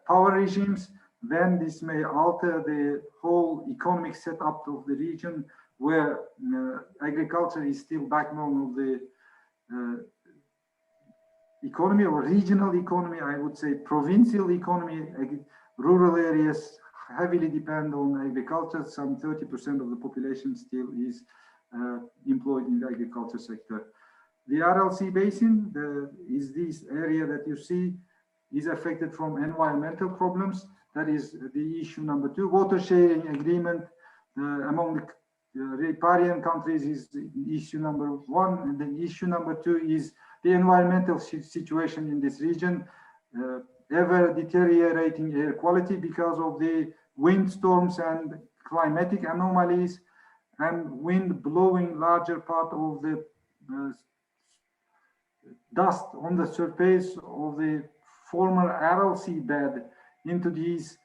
power regimes, then this may alter the whole economic setup of the region, where agriculture is still backbone of the economy, or regional economy, I would say provincial economy. Rural areas heavily depend on agriculture. Some 30% of the population still is employed in the agriculture sector. The RLC basin is this area that you see is affected from environmental problems. That is the issue number 2. Water sharing agreement among the riparian countries is issue number 1, and the issue number 2 is the environmental situation in this region, ever deteriorating air quality because of the windstorms and climatic anomalies, and wind blowing larger part of the dust on the surface of the former RLC bed into these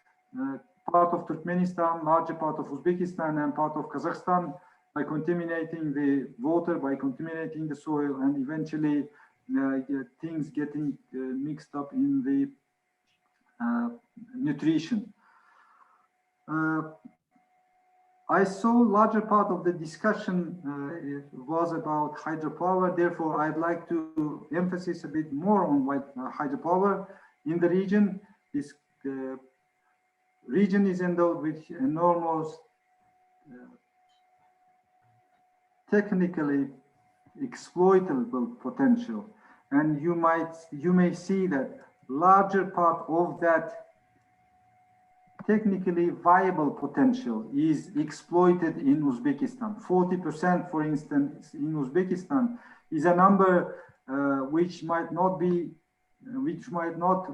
part of Turkmenistan, larger part of Uzbekistan, and part of Kazakhstan, by contaminating the water, by contaminating the soil, and eventually things getting mixed up in the nutrition. I saw larger part of the discussion was about hydropower. Therefore, I'd like to emphasize a bit more on hydropower in the region. This region is endowed with enormous technically exploitable potential, and you may see that larger part of that technically viable potential is exploited in Uzbekistan. 40%, for instance, in Uzbekistan is a number which might not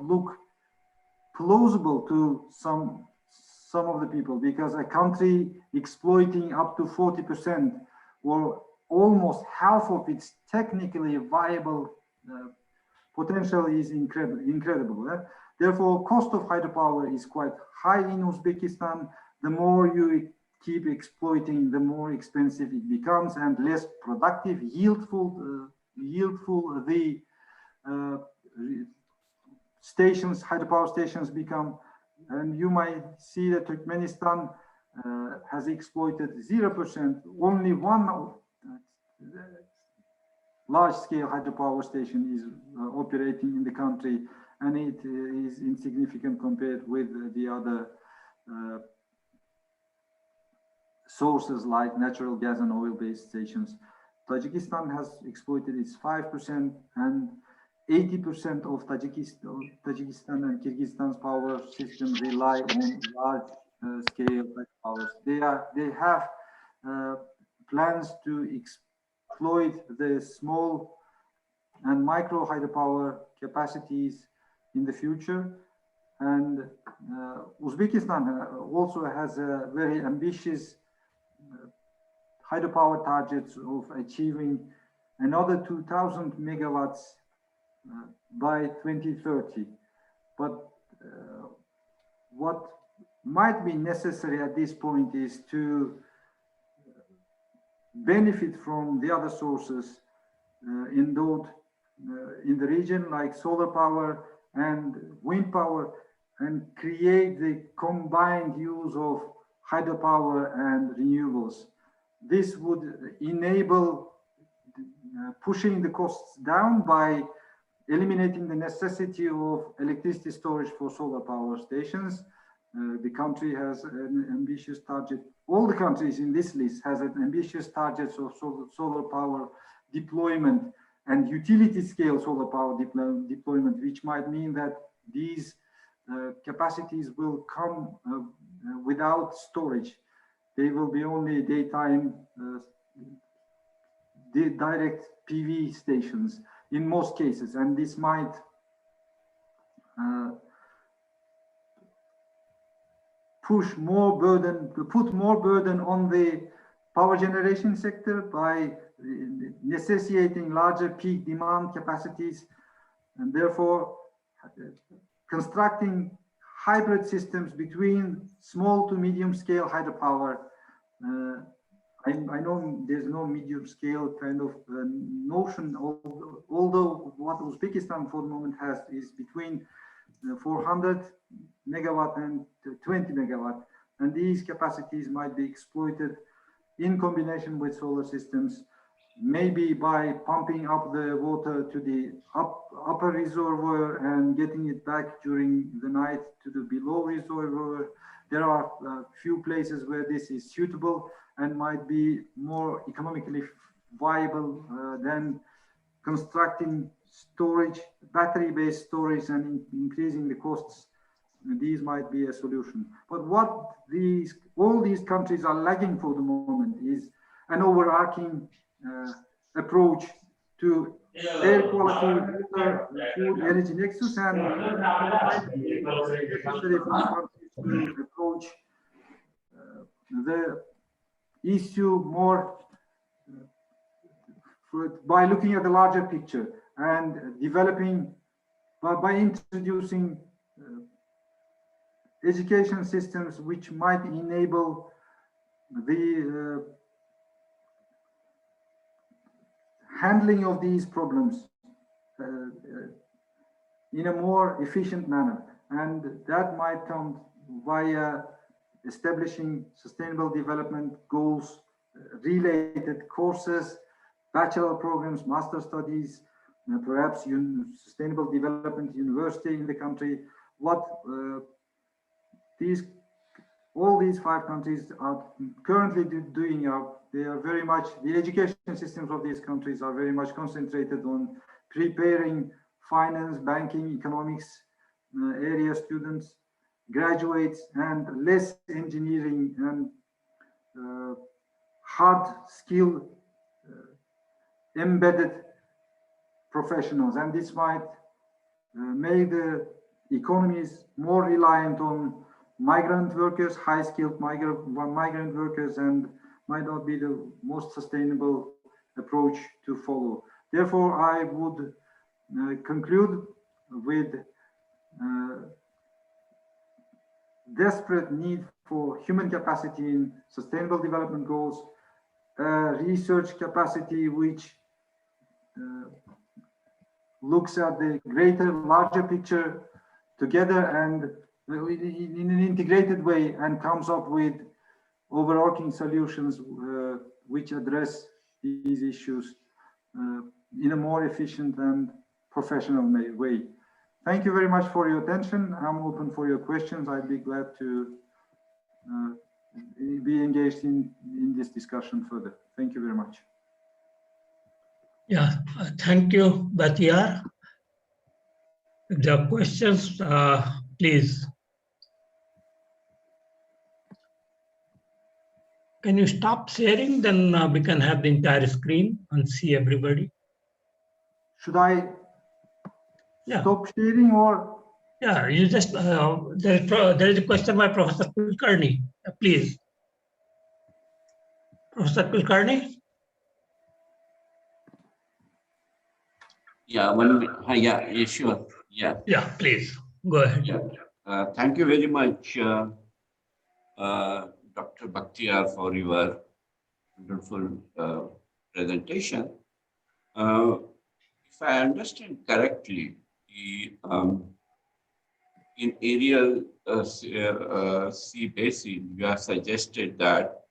look plausible to some of the people, because a country exploiting up to 40% or almost half of its technically viable potential is incredible. Therefore, cost of hydropower is quite high in Uzbekistan. The more you keep exploiting, the more expensive it becomes and less productive, yieldful the stations, hydropower stations become. And you might see that Turkmenistan has exploited 0%. Only one large-scale hydropower station is operating in the country, and it is insignificant compared with the other sources like natural gas and oil-based stations. Tajikistan has exploited its 5%, and 80% of Tajikistan and Kyrgyzstan's power system rely on large-scale powers. They have plans to exploit the small and micro hydropower capacities in the future. And Uzbekistan also has a very ambitious hydropower targets of achieving another 2,000 megawatts by 2030. But what might be necessary at this point is to benefit from the other sources endowed in the region, like solar power and wind power, and create the combined use of hydropower and renewables. This would enable pushing the costs down by eliminating the necessity of electricity storage for solar power stations. The country has an ambitious target. All the countries in this list has an ambitious targets of solar power deployment and utility scale solar power deployment, which might mean that these capacities will come without storage. They will be only daytime direct PV stations in most cases, and this might put more burden on the power generation sector by necessitating larger peak demand capacities, and therefore constructing hybrid systems between small to medium scale hydropower. I know there's no medium scale kind of notion, although what Uzbekistan for the moment has is between 400 megawatt and to 20 megawatt. And these capacities might be exploited in combination with solar systems, maybe by pumping up the water to the upper reservoir and getting it back during the night to the below reservoir. There are a few places where this is suitable and might be more economically viable than constructing storage, battery-based storage, and increasing the costs. These might be a solution. But what all these countries are lagging for the moment is an overarching approach to air quality, water, food, energy nexus, and necessary for countries to approach the issue more by looking at the larger picture and developing, by introducing education systems which might enable the handling of these problems in a more efficient manner. And that might come via establishing sustainable development goals, related courses, bachelor programs, master studies, perhaps sustainable development university in the country. What all these 5 countries are currently doing they are very much, the education systems of these countries are very much concentrated on preparing finance, banking, economics area students, graduates, and less engineering and hard skill embedded professionals. And this might make the economies more reliant on migrant workers, high-skilled migrant workers, and might not be the most sustainable approach to follow. Therefore, I would conclude with desperate need for human capacity in sustainable development goals, research capacity which looks at the greater, larger picture together and in an integrated way and comes up with overarching solutions which address these issues in a more efficient and professional way. Thank you very much for your attention. I'm open for your questions. I'd be glad to be engaged in this discussion further. Thank you very much. Yeah, thank you, Batiyar. If there are questions, please. Can you stop sharing? Then we can have the entire screen and see everybody. Should I stop sharing or? Yeah, you just, there is a question by Professor Kulkarni. Please. Professor Kulkarni? Yeah, yeah, sure. Yeah. Yeah, please. Go ahead. Yeah. Thank you very much, Dr. Bakhtiyar, for your wonderful presentation. If I understand correctly, in aerial sea basin, you have suggested that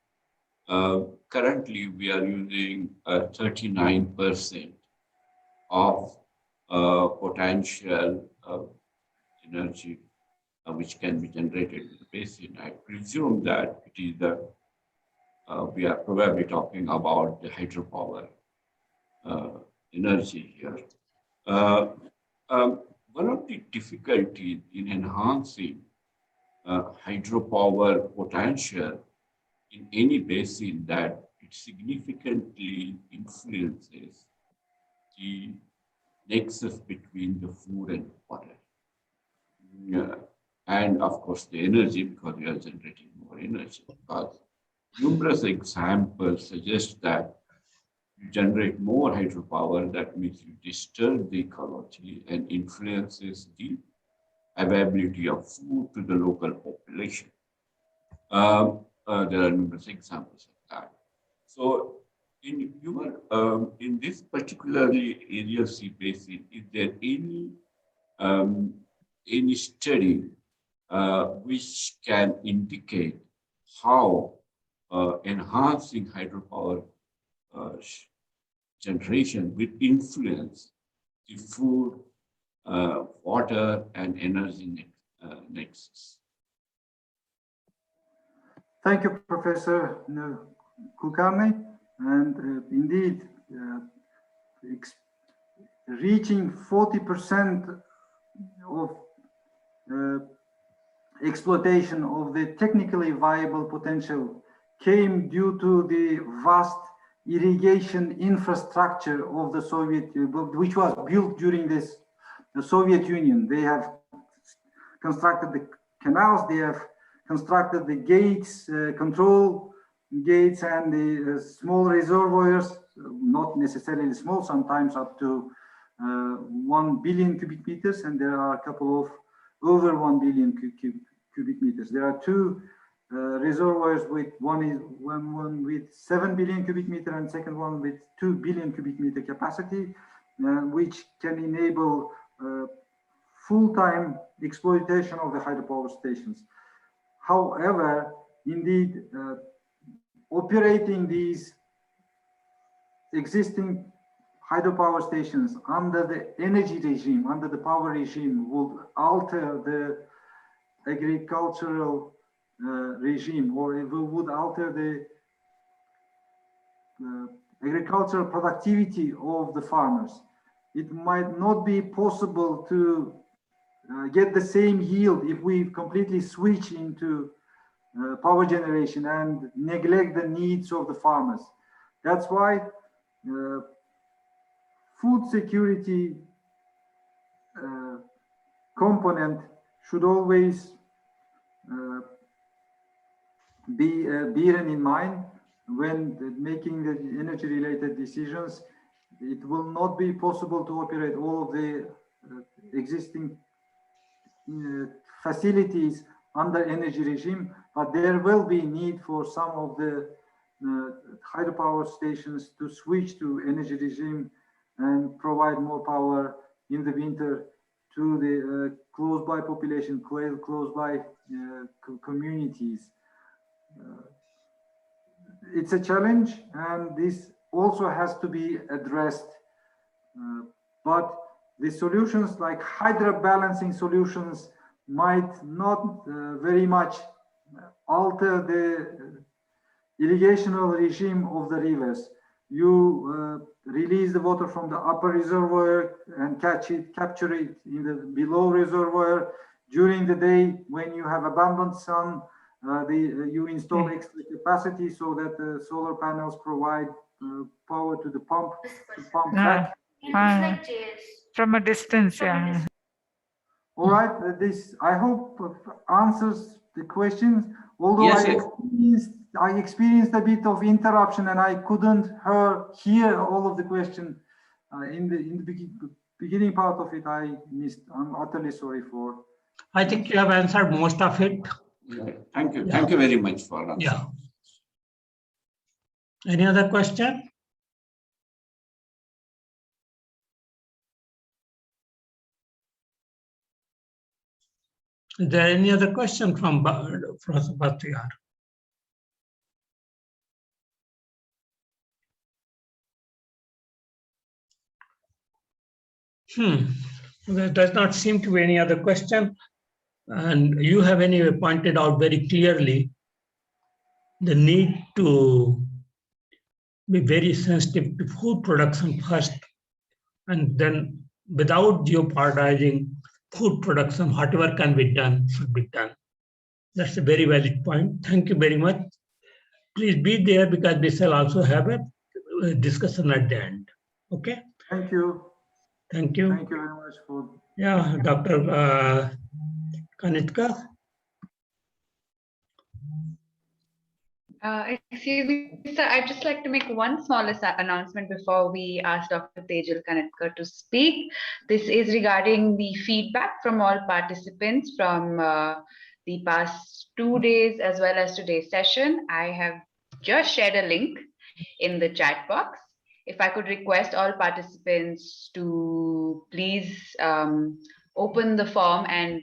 currently we are using 39% of potential energy which can be generated in the basin. I presume that it is we are probably talking about the hydropower energy here. One of the difficulties in enhancing hydropower potential in any basin that it significantly influences the nexus between the food and water. And of course the energy, because we are generating more energy. Because numerous examples suggest that you generate more hydropower, that means you disturb the ecology and influences the availability of food to the local population. There are numerous examples of that. So in your in this particularly aerial sea basin, is there any study which can indicate how enhancing hydropower generation will influence the food, water, and energy nexus. Thank you, Professor Kulkarni. And indeed, reaching 40% of exploitation of the technically viable potential came due to the vast irrigation infrastructure of the Soviet, which was built during the Soviet Union. They have constructed the canals, they have constructed the gates, control gates, and the small reservoirs, not necessarily small, sometimes up to 1 billion cubic meters, and there are a couple of over 1 billion cubic meters. There are two reservoirs, with one with 7 billion cubic meter and second one with 2 billion cubic meter capacity, which can enable full-time exploitation of the hydropower stations. However, indeed, operating these existing hydropower stations under the energy regime, under the power regime, would alter the agricultural regime, or it would alter the agricultural productivity of the farmers. It might not be possible to get the same yield if we completely switch into power generation and neglect the needs of the farmers. That's why food security component should always be beaten in mind when making the energy related decisions. It will not be possible to operate all of the existing facilities under energy regime, but there will be need for some of the hydropower stations to switch to energy regime and provide more power in the winter to the close by population, close by communities. It's a challenge, and this also has to be addressed. But the solutions like hydro balancing solutions might not very much alter the irrigational regime of the rivers. You release the water from the upper reservoir and capture it in the below reservoir. During the day, when you have abundant sun, you install extra capacity so that the solar panels provide power to the pump back. From a distance, yeah. All right, this I hope answers the questions. Although Yes, I experienced a bit of interruption and I couldn't hear all of the question in the beginning part of it. I missed. I'm utterly sorry for. I think you have answered most of it. Yeah. Thank you. Thank you very much for answering. Yeah. Any other question? Is there any other question from Professor Bhattiyar? There does not seem to be any other question. And you have anyway pointed out very clearly the need to be very sensitive to food production first, and then without jeopardizing food production, whatever can be done should be done. That's a very valid point. Thank you very much. Please be there because we shall also have a discussion at the end. Okay? Thank you. Thank you. Thank you very much for. Yeah, Dr. Kanitka. Excuse me, sir. I'd just like to make one small announcement before we ask Dr. Tejal Kanitka to speak. This is regarding the feedback from all participants from the past 2 days as well as today's session. I have just shared a link in the chat box. If I could request all participants to please open the form and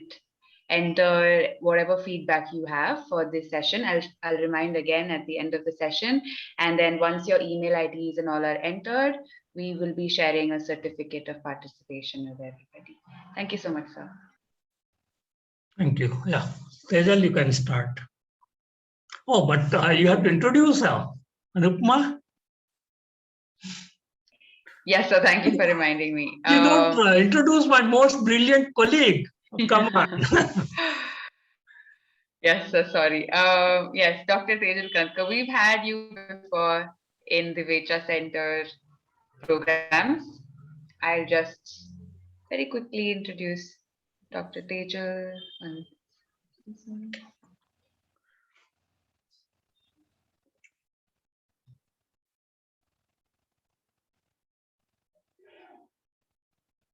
enter whatever feedback you have for this session. I'll remind again at the end of the session. And then once your email IDs and all are entered, we will be sharing a certificate of participation with everybody. Thank you so much, sir. Thank you. Yeah, Tejal, you can start. Oh, but you have to introduce her. Anupma? Yes, sir. Thank you for reminding me. You don't introduce my most brilliant colleague. Come on. Yes, sir. Sorry. Yes, Dr. Tejal Kankar. We've had you before in the Vecha Center programs. I'll just very quickly introduce Dr. Tejal.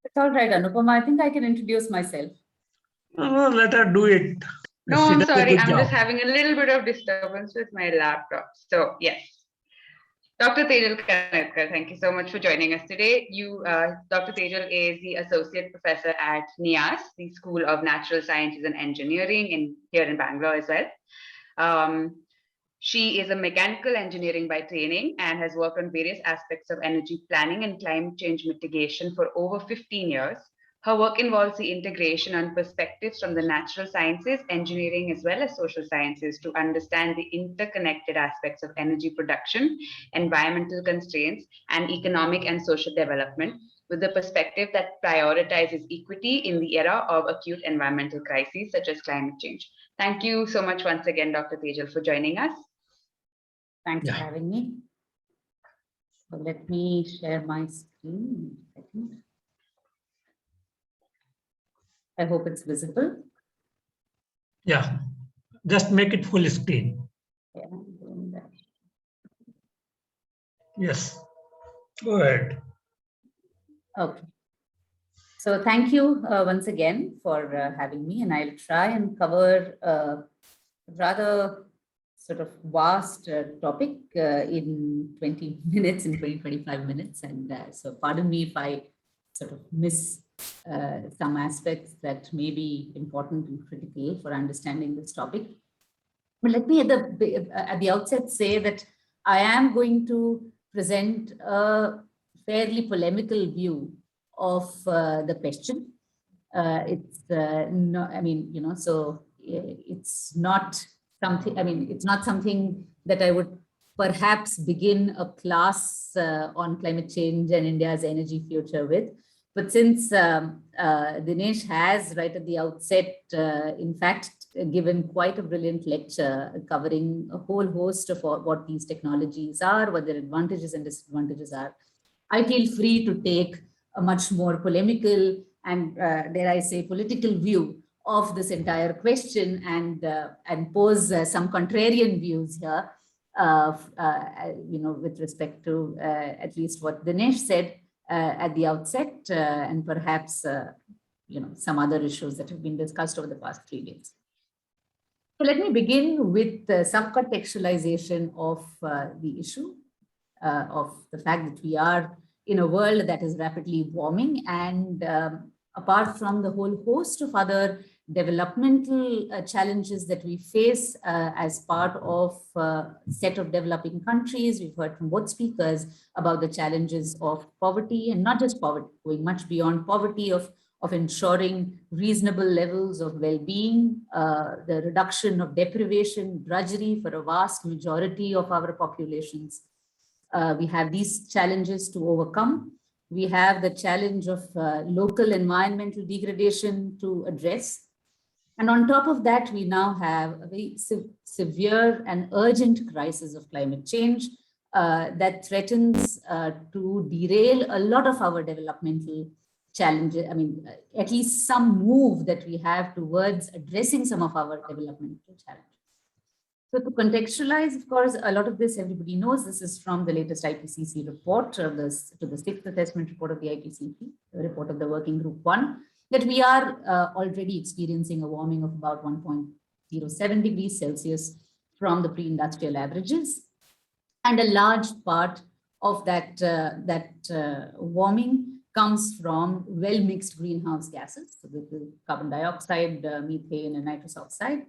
It's all right, Anupama. I think I can introduce myself. No, let her do it. No, She I'm does a sorry. good I'm job. just having a little bit of disturbance with my laptop. So, yes. Dr. Tejal Kankar, thank you so much for joining us today. Dr. Tejal is the Associate Professor at NIAS, the School of Natural Sciences and Engineering here in Bangalore as well. She is a mechanical engineering by training and has worked on various aspects of energy planning and climate change mitigation for over 15 years. Her work involves the integration and perspectives from the natural sciences, engineering, as well as social sciences to understand the interconnected aspects of energy production, environmental constraints, and economic and social development, with the perspective that prioritizes equity in the era of acute environmental crises such as climate change. Thank you so much once again, Dr. Tejal, for joining us. Thanks for having me. So let me share my screen. I hope it's visible. Yeah, just make it full screen. Yeah, I'm doing that. Yes, go ahead. Okay. So thank you once again for having me, and I'll try and cover a rather sort of vast topic in 20 minutes, in 25 minutes. And so pardon me if I sort of miss some aspects that may be important and critical for understanding this topic. But let me at the outset say that I am going to present a fairly polemical view of the question. It's not, I mean, you know, so it's not something, I mean, it's not something that I would perhaps begin a class on climate change and India's energy future with. But since Dinesh has right at the outset, in fact, given quite a brilliant lecture covering a whole host of what these technologies are, what their advantages and disadvantages are, I feel free to take a much more polemical and, dare I say, political view of this entire question and pose some contrarian views here, you know, with respect to at least what Dinesh said at the outset, and perhaps, you know, some other issues that have been discussed over the past 3 days. So let me begin with some contextualization of the issue, of the fact that we are in a world that is rapidly warming, and apart from the whole host of other developmental challenges that we face as part of a set of developing countries. We've heard from both speakers about the challenges of poverty, and not just poverty, going much beyond poverty, of ensuring reasonable levels of well-being, the reduction of deprivation, drudgery for a vast majority of our populations. We have these challenges to overcome. We have the challenge of local environmental degradation to address. And on top of that, we now have a very severe and urgent crisis of climate change that threatens to derail a lot of our developmental challenges. I mean, at least some move that we have towards addressing some of our developmental challenges. So to contextualize, of course, a lot of this everybody knows. This is from the latest IPCC report, to the 6th assessment report of the IPCC, the report of the Working Group 1, that we are already experiencing a warming of about 1.07 degrees Celsius from the pre-industrial averages. And a large part of that warming comes from well-mixed greenhouse gases. So the carbon dioxide, methane, and nitrous oxide.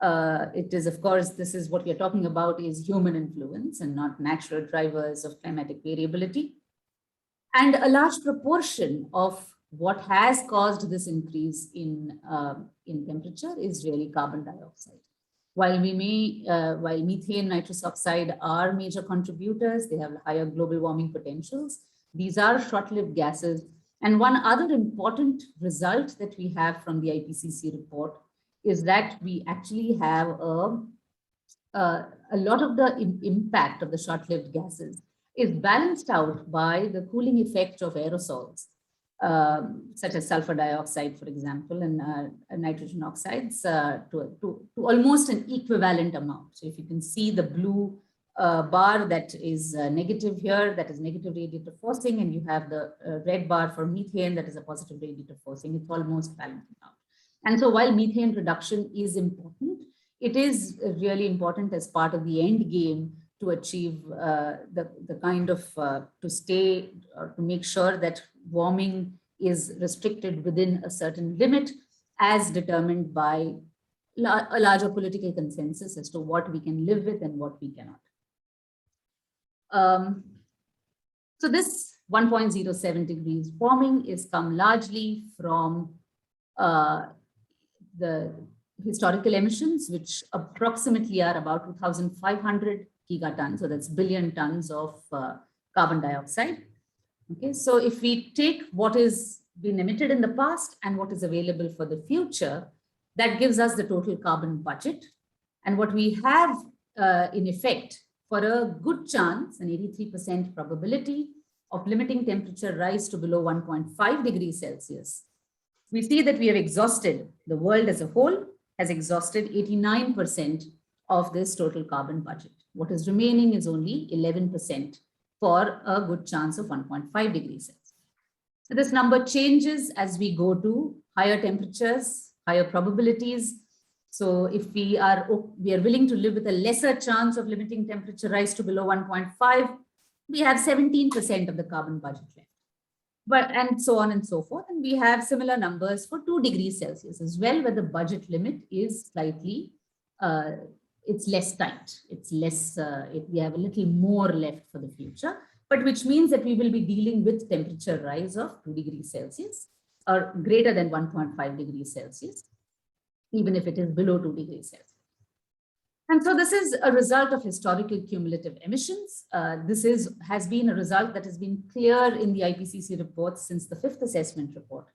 It is, of course, this is what we're talking about is human influence and not natural drivers of climatic variability. And a large proportion of what has caused this increase in temperature is really carbon dioxide. While while methane, nitrous oxide are major contributors, they have higher global warming potentials. These are short-lived gases. And one other important result that we have from the IPCC report is that we actually have a lot of the impact of the short-lived gases is balanced out by the cooling effect of aerosols, such as sulfur dioxide, for example, and nitrogen oxides to almost an equivalent amount. So if you can see the blue bar that is negative here, that is negative radiative forcing, and you have the red bar for methane, that is a positive radiative forcing, it's almost balancing out. And so while methane reduction is important, it is really important as part of the end game to achieve the kind of, to make sure that warming is restricted within a certain limit as determined by a larger political consensus as to what we can live with and what we cannot. So this 1.07 degrees warming is come largely from the historical emissions, which approximately are about 2,500 gigatons, so that's billion tons of carbon dioxide. Okay, so if we take what is been emitted in the past and what is available for the future, that gives us the total carbon budget. And what we have in effect for a good chance, an 83% probability of limiting temperature rise to below 1.5 degrees Celsius, we see that we have exhausted, the world as a whole has exhausted 89% of this total carbon budget. What is remaining is only 11% for a good chance of 1.5 degrees Celsius. So this number changes as we go to higher temperatures, higher probabilities. So if we are willing to live with a lesser chance of limiting temperature rise to below 1.5, we have 17% of the carbon budget left. But, and so on and so forth. And we have similar numbers for 2 degrees Celsius as well, where the budget limit is slightly, it's less tight. It's less, we have a little more left for the future, but which means that we will be dealing with temperature rise of 2 degrees Celsius or greater than 1.5 degrees Celsius, even if it is below 2 degrees Celsius. And so this is a result of historical cumulative emissions. This has been a result that has been clear in the IPCC reports since the 5th assessment report,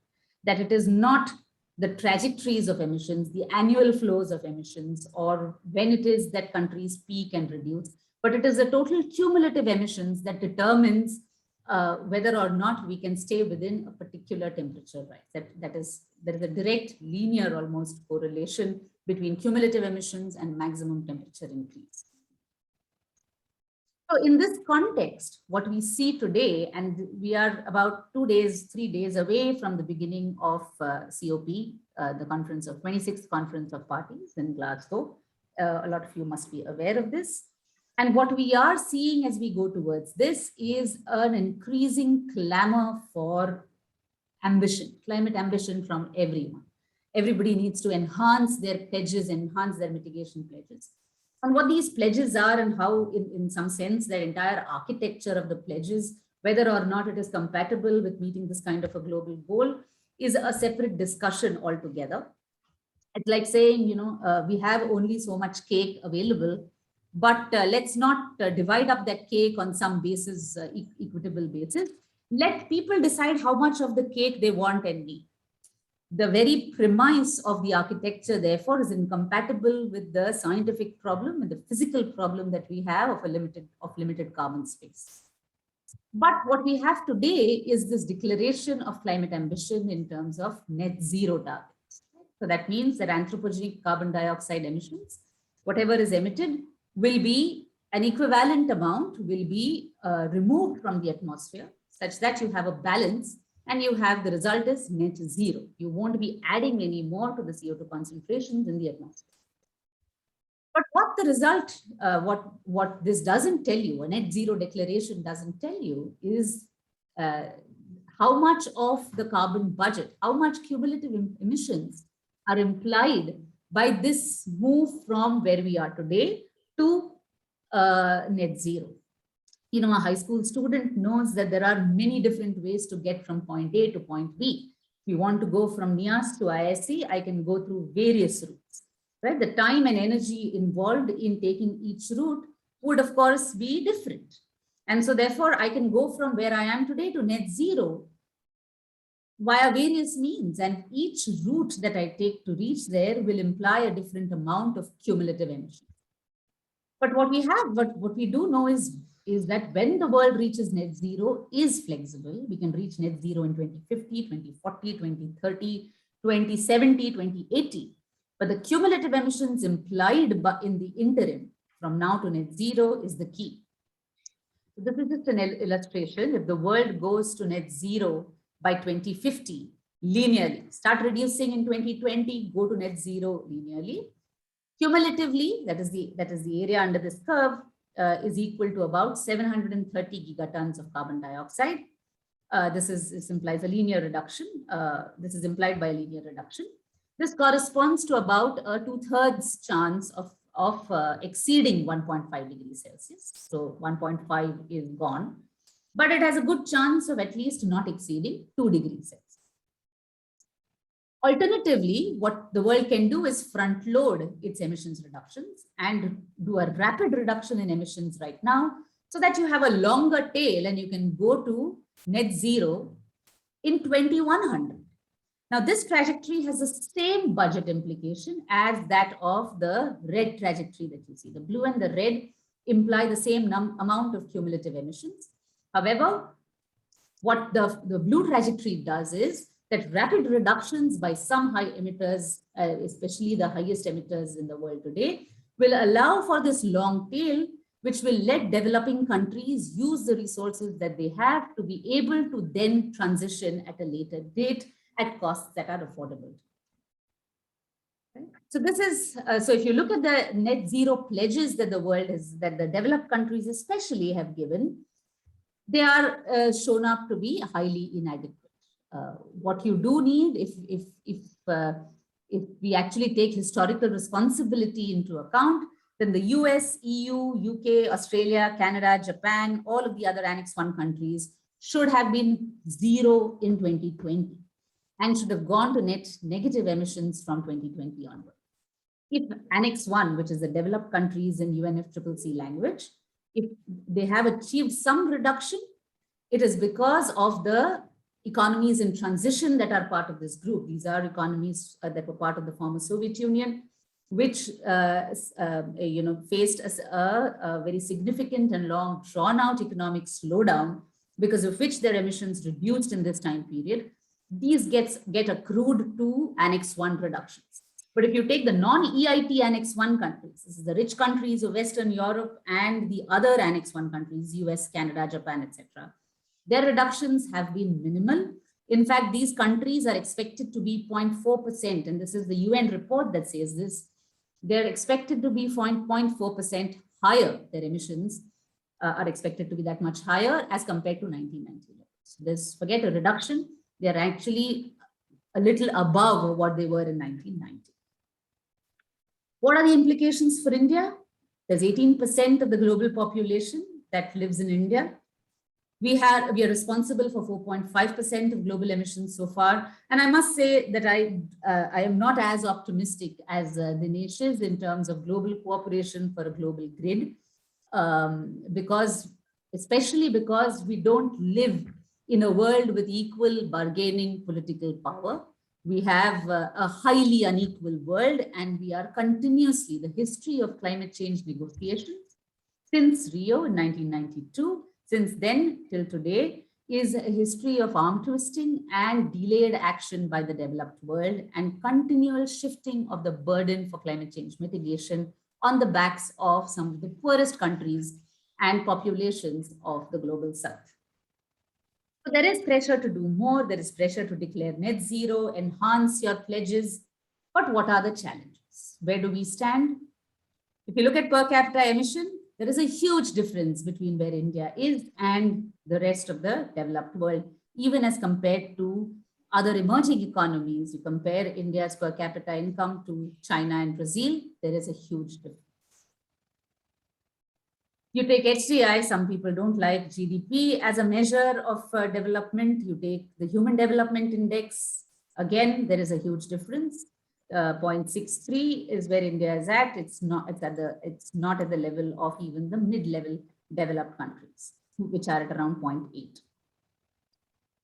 that it is not the trajectories of emissions, the annual flows of emissions, or when it is that countries peak and reduce, but it is the total cumulative emissions that determines whether or not we can stay within a particular temperature rise. There is a direct linear almost correlation between cumulative emissions and maximum temperature increase. So in this context, what we see today, and we are about 3 days away from the beginning of COP, the 26th Conference of Parties in Glasgow. A lot of you must be aware of this. And what we are seeing as we go towards this is an increasing clamor for ambition, climate ambition from everyone. Everybody needs to enhance their pledges, enhance their mitigation pledges. And what these pledges are and how, in some sense, the entire architecture of the pledges, whether or not it is compatible with meeting this kind of a global goal, is a separate discussion altogether. It's like saying, you know, we have only so much cake available, but let's not divide up that cake on some basis, equitable basis. Let people decide how much of the cake they want and need. The very premise of the architecture, therefore, is incompatible with the scientific problem and the physical problem that we have of limited carbon space. But what we have today is this declaration of climate ambition in terms of net zero targets. So that means that anthropogenic carbon dioxide emissions, whatever is emitted, will be an equivalent amount will be removed from the atmosphere, such that you have a balance. And you have the result is net zero. You won't be adding any more to the CO2 concentrations in the atmosphere. But what the result, what this doesn't tell you, a net zero declaration doesn't tell you, is how much of the carbon budget, how much cumulative emissions are implied by this move from where we are today to net zero. You know, a high school student knows that there are many different ways to get from point A to point B. If you want to go from NIAS to ISC, I can go through various routes, right? The time and energy involved in taking each route would, of course, be different. And so therefore, I can go from where I am today to net zero via various means. And each route that I take to reach there will imply a different amount of cumulative emissions. But what we do know is that when the world reaches net zero is flexible. We can reach net zero in 2050, 2040, 2030, 2070, 2080. But the cumulative emissions implied in the interim from now to net zero is the key. So this is just an illustration. If the world goes to net zero by 2050 linearly, start reducing in 2020, go to net zero linearly. Cumulatively, that is the area under this curve, is equal to about 730 gigatons of carbon dioxide. This implies a linear reduction. This is implied by a linear reduction. This corresponds to about a 2/3 chance of exceeding 1.5 degrees Celsius. So 1.5 is gone, but it has a good chance of at least not exceeding 2 degrees Celsius. Alternatively, what the world can do is front load its emissions reductions and do a rapid reduction in emissions right now so that you have a longer tail and you can go to net zero in 2100. Now, this trajectory has the same budget implication as that of the red trajectory that you see. The blue and the red imply the same amount of cumulative emissions. However, what the blue trajectory does is that rapid reductions by some high emitters, especially the highest emitters in the world today, will allow for this long tail, which will let developing countries use the resources that they have to be able to then transition at a later date at costs that are affordable. Okay. So this is, so if you look at the net zero pledges that the world has, that the developed countries especially have given, they are shown up to be highly inadequate. What you do need, if we actually take historical responsibility into account, then the US, EU, UK, Australia, Canada, Japan, all of the other Annex 1 countries should have been zero in 2020 and should have gone to net negative emissions from 2020 onward. If Annex 1, which is the developed countries in UNFCCC language, if they have achieved some reduction, it is because of the economies in transition that are part of this group. These are economies that were part of the former Soviet Union, which faced a very significant and long drawn-out economic slowdown, because of which their emissions reduced in this time period. These get accrued to Annex 1 reductions. But if you take the non-EIT Annex 1 countries, this is the rich countries of Western Europe and the other Annex 1 countries, US, Canada, Japan, etc., their reductions have been minimal. In fact, these countries are expected to be 0.4%, and this is the UN report that says this. They're expected to be 0.4% higher. Their emissions are expected to be that much higher as compared to 1990 levels. So this, forget a reduction, they're actually a little above what they were in 1990. What are the implications for India? There's 18% of the global population that lives in India. We are responsible for 4.5% of global emissions so far. And I must say that I am not as optimistic as Dinesh is in terms of global cooperation for a global grid, especially because we don't live in a world with equal bargaining political power. We have a highly unequal world, and we are continuously, the history of climate change negotiations since Rio in 1992, since then till today, is a history of arm twisting and delayed action by the developed world and continual shifting of the burden for climate change mitigation on the backs of some of the poorest countries and populations of the global south. So there is pressure to do more. There is pressure to declare net zero, enhance your pledges. But what are the challenges? Where do we stand? If you look at per capita emission, there is a huge difference between where India is and the rest of the developed world. even as compared to other emerging economies. You compare India's per capita income to China and Brazil, there is a huge difference. You take HDI, some people don't like GDP as a measure of development. You take the Human Development Index, again, there is a huge difference. 0.63 is where India is at. It's not at the level of even the mid-level developed countries, which are at around 0.8.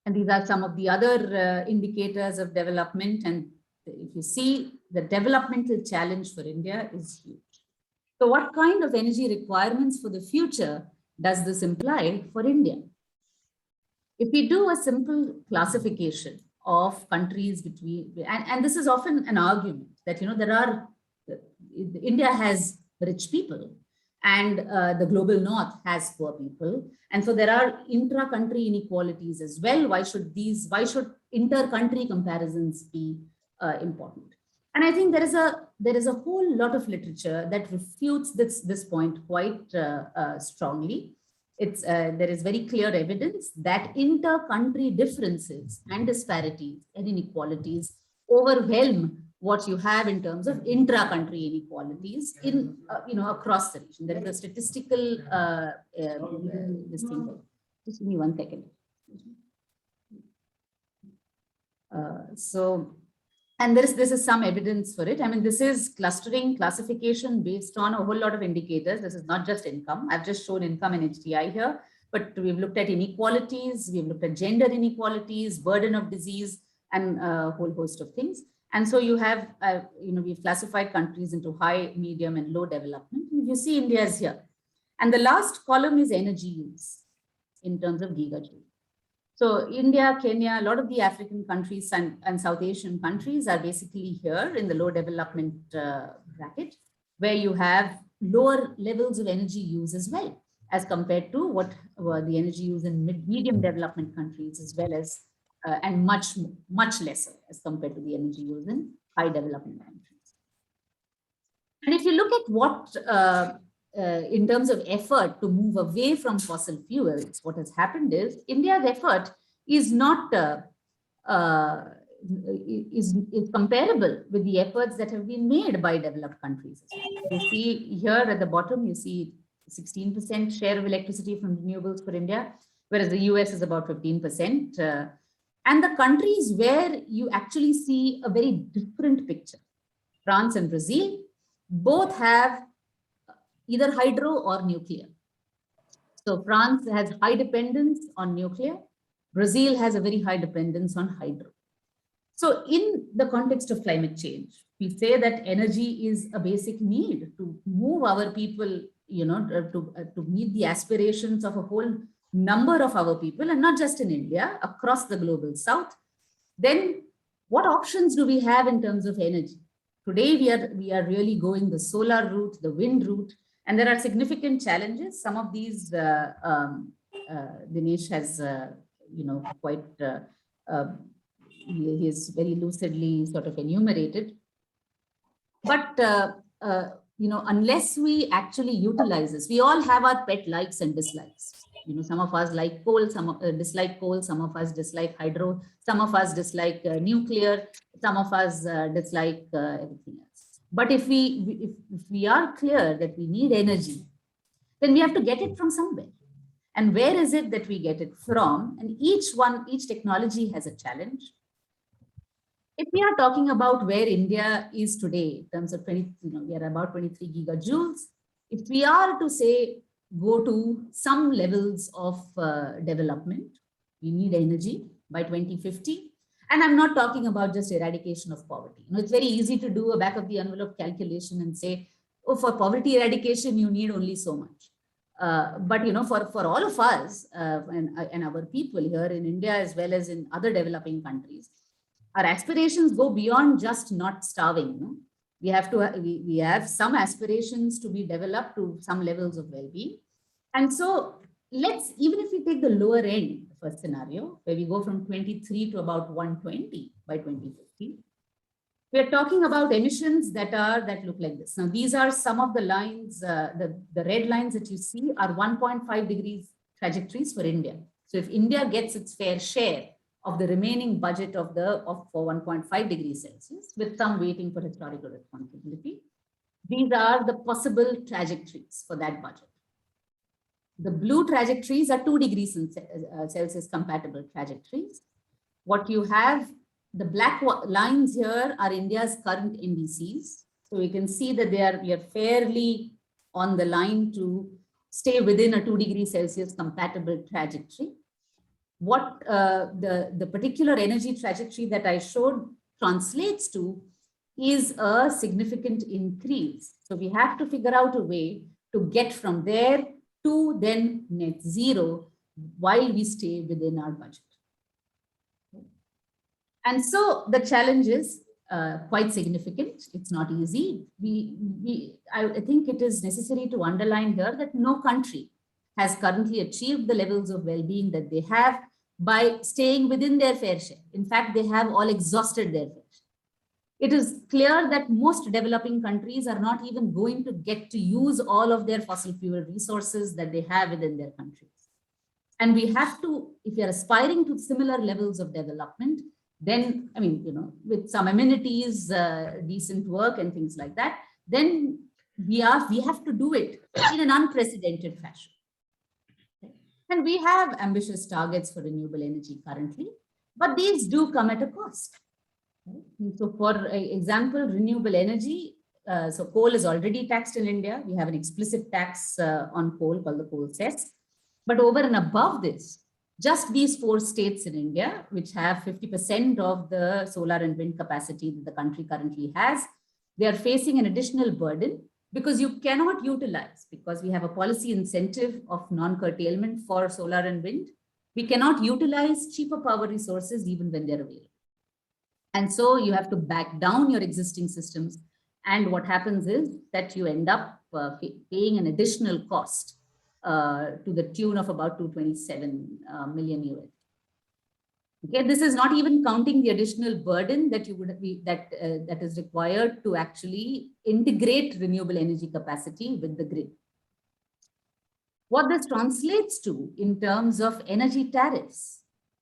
And these are some of the other indicators of development. And if you see, the developmental challenge for India is huge. So what kind of energy requirements for the future does this imply for India? If we do a simple classification of countries between, and this is often an argument that, India has rich people and the global north has poor people. And so there are intra-country inequalities as well. Why should inter-country comparisons be important? And I think there is a whole lot of literature that refutes this point quite strongly. There is very clear evidence that inter-country differences and disparities and inequalities overwhelm what you have in terms of intra-country inequalities in across the region. There is a statistical this thing. Just give me 1 second. And this is some evidence for it. I mean, this is clustering classification based on a whole lot of indicators. This is not just income. I've just shown income and HDI here, but we've looked at inequalities, we've looked at gender inequalities, burden of disease, and a whole host of things. And so you have, we've classified countries into high, medium, and low development. And you see India is here. And the last column is energy use in terms of gigajoule. So India, Kenya, a lot of the African countries and South Asian countries are basically here in the low development bracket, where you have lower levels of energy use as well, as compared to what were the energy use in medium development countries, as well as, and much lesser as compared to the energy use in high development countries. And if you look at what, in terms of effort to move away from fossil fuels, what has happened is India's effort is not is comparable with the efforts that have been made by developed countries. You see here at the bottom, you see 16% share of electricity from renewables for India, whereas the US is about 15%. And the countries where you actually see a very different picture, France and Brazil, both have either hydro or nuclear. So France has high dependence on nuclear. Brazil has a very high dependence on hydro. So in the context of climate change, we say that energy is a basic need to move our people, to meet the aspirations of a whole number of our people, and not just in India, across the global south. Then what options do we have in terms of energy? Today, we are really going the solar route, the wind route, and there are significant challenges. Some of these Dinesh has, quite, he is very lucidly sort of enumerated. But, unless we actually utilize this, we all have our pet likes and dislikes. Some of us like coal, some dislike coal, some of us dislike hydro, some of us dislike nuclear, some of us dislike everything else. But if we are clear that we need energy, then we have to get it from somewhere. And where is it that we get it from? And each technology has a challenge. If we are talking about where India is today, in terms of we are about 23 gigajoules. If we are to say, go to some levels of development, we need energy by 2050. And I'm not talking about just eradication of poverty. It's very easy to do a back of the envelope calculation and say, oh, for poverty eradication, you need only so much. But for all of us and our people here in India, as well as in other developing countries, our aspirations go beyond just not starving. We have to, we have some aspirations to be developed to some levels of well-being. And so even if we take the lower end, the first scenario, where we go from 23 to about 120 by 2050, we are talking about emissions that look like this. Now, these are some of the lines, the red lines that you see are 1.5 degrees trajectories for India. So if India gets its fair share of the remaining budget for 1.5 degrees Celsius, with some waiting for historical responsibility, these are the possible trajectories for that budget. The blue trajectories are 2 degrees Celsius compatible trajectories. What you have, the black lines here are India's current NDCs. So you can see that we are fairly on the line to stay within a 2 degrees Celsius compatible trajectory. What the particular energy trajectory that I showed translates to is a significant increase. So we have to figure out a way to get from there to then net zero while we stay within our budget. And so the challenge is quite significant. It's not easy. I think it is necessary to underline here that no country has currently achieved the levels of well-being that they have by staying within their fair share. In fact, they have all exhausted their fair share. It is clear that most developing countries are not even going to get to use all of their fossil fuel resources that they have within their countries. And we have to, if you're aspiring to similar levels of development, then, I mean, you know, with some amenities, decent work and things like that, then we have to do it in an unprecedented fashion. And we have ambitious targets for renewable energy currently, but these do come at a cost. So for example, renewable energy, so coal is already taxed in India. We have an explicit tax on coal called the coal cess. But over and above this, just these 4 states in India, which have 50% of the solar and wind capacity that the country currently has, they are facing an additional burden because you cannot utilize, because we have a policy incentive of non-curtailment for solar and wind, we cannot utilize cheaper power resources even when they're available. And so you have to back down your existing systems. And what happens is that you end up paying an additional cost to the tune of about 227 million USD. Okay, this is not even counting the additional burden that that is required to actually integrate renewable energy capacity with the grid. What this translates to in terms of energy tariffs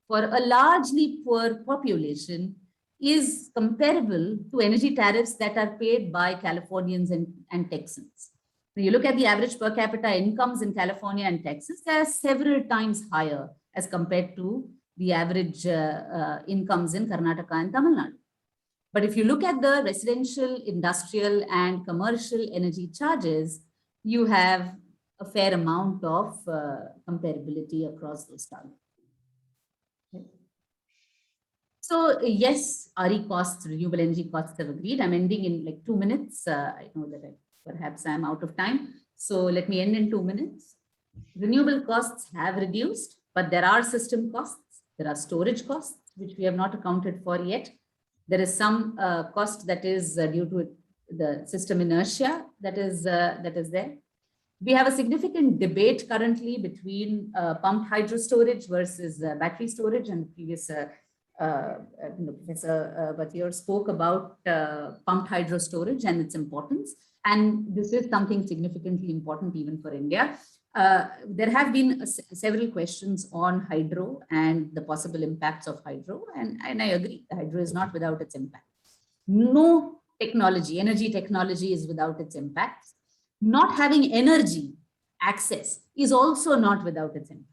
for a largely poor population is comparable to energy tariffs that are paid by Californians and Texans. When you look at the average per capita incomes in California and Texas, they are several times higher as compared to the average incomes in Karnataka and Tamil Nadu. But if you look at the residential, industrial, and commercial energy charges, you have a fair amount of comparability across those targets. Okay. So yes, RE costs, renewable energy costs have agreed. I'm ending in like 2 minutes. I know that perhaps I'm out of time. So let me end in 2 minutes. Renewable costs have reduced, but there are system costs. There are storage costs, which we have not accounted for yet. There is some cost that is due to the system inertia that is there. We have a significant debate currently between pumped hydro storage versus battery storage, and previous Professor Batior spoke about pumped hydro storage and its importance. And this is something significantly important even for India. There have been several questions on hydro and the possible impacts of hydro. And I agree, hydro is not without its impact. No technology, energy technology is without its impacts. Not having energy access is also not without its impacts.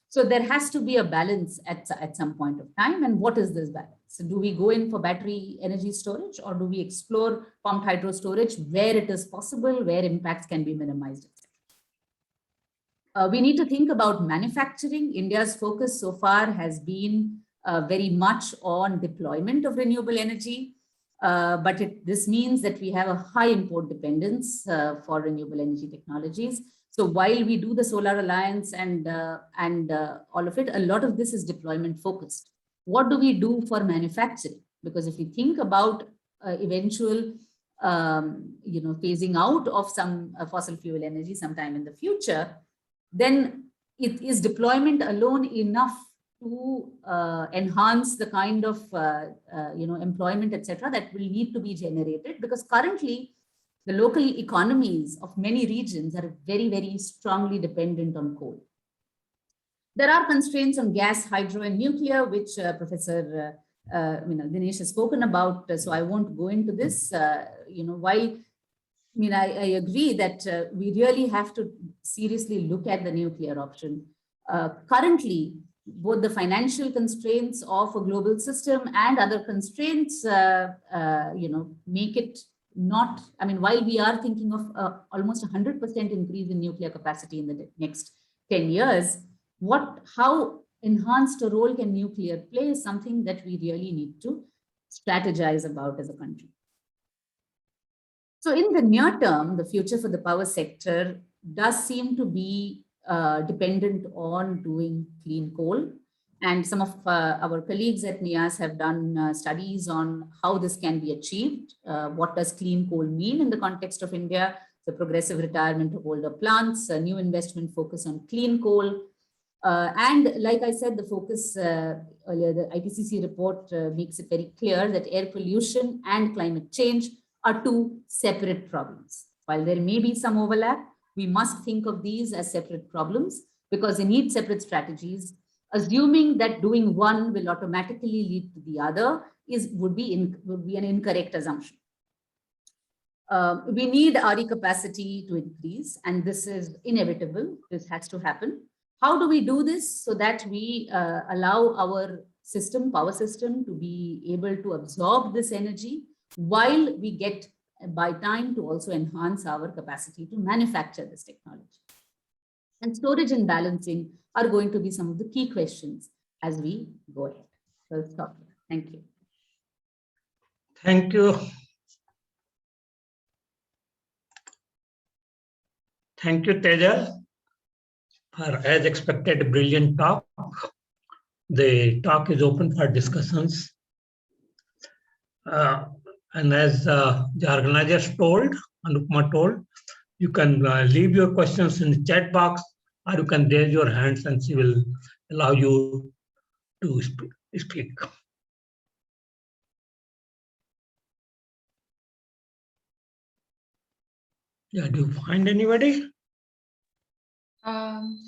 So there has to be a balance at some point of time. And what is this balance? So do we go in for battery energy storage, or do we explore pumped hydro storage where it is possible, where impacts can be minimized, etc.? We need to think about manufacturing. India's focus so far has been very much on deployment of renewable energy. But this means that we have a high import dependence for renewable energy technologies. So while we do the Solar Alliance and all of it, a lot of this is deployment focused. What do we do for manufacturing? Because if we think about eventual, phasing out of some fossil fuel energy sometime in the future, then is deployment alone enough to enhance the kind of employment, etc., that will need to be generated? Because currently the local economies of many regions are very, very strongly dependent on coal. There are constraints on gas, hydro, and nuclear, which Professor Dinesh has spoken about. So I won't go into this. While I agree that we really have to seriously look at the nuclear option. Currently, both the financial constraints of a global system and other constraints, make it not, while we are thinking of almost 100% increase in nuclear capacity in the next 10 years, how enhanced a role can nuclear play is something that we really need to strategize about as a country. So in the near term, the future for the power sector does seem to be dependent on doing clean coal. And some of our colleagues at NIAS have done studies on how this can be achieved. What does clean coal mean in the context of India? The progressive retirement of older plants, a new investment focus on clean coal. And like I said, the focus earlier, the IPCC report makes it very clear that air pollution and climate change are two separate problems. While there may be some overlap, we must think of these as separate problems because they need separate strategies. Assuming that doing one will automatically lead to the other would be an incorrect assumption. We need RE capacity to increase, and this is inevitable. This has to happen. How do we do this so that we allow our power system, to be able to absorb this energy while we get by time to also enhance our capacity to manufacture this technology? And storage and balancing are going to be some of the key questions as we go ahead. So I'll stop here. Thank you. Thank you. Thank you, Tejal, for, as expected, a brilliant talk. The talk is open for discussions. And as the organizers told, Anupama told, you can leave your questions in the chat box, or you can raise your hands and she will allow you to speak. Yeah, do you find anybody?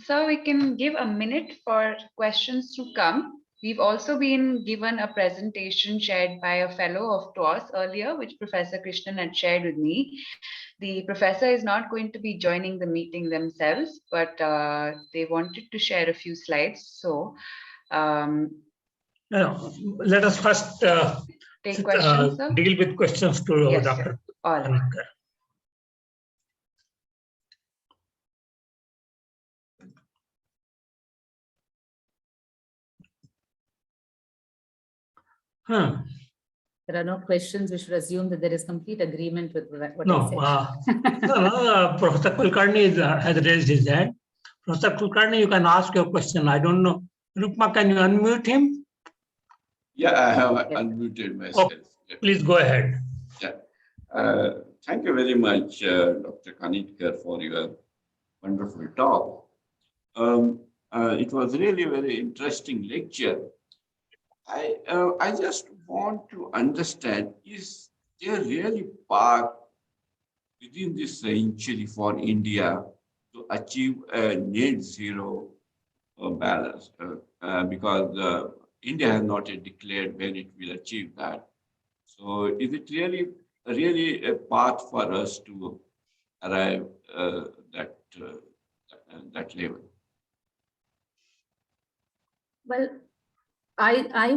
So we can give a minute for questions to come. We've also been given a presentation shared by a fellow of TWAS earlier, which Professor Krishnan had shared with me. The professor is not going to be joining the meeting themselves, but they wanted to share a few slides. So let us first take questions, deal with questions to yes, Dr. Sir. All right. There are no questions. We should assume that there is complete agreement with what I said. Professor Kulkarni has raised his hand. Professor Kulkarni, you can ask your question. I don't know. Rupma, can you unmute him? Yeah, I have unmuted myself. Oh, please go ahead. Yeah. Thank you very much, Dr. Kanitkar, for your wonderful talk. It was really a very interesting lecture. I just want to understand, is there really path within this century for India to achieve a net zero balance? Because India has not yet declared when it will achieve that. So is it really a path for us to arrive that level? Well, I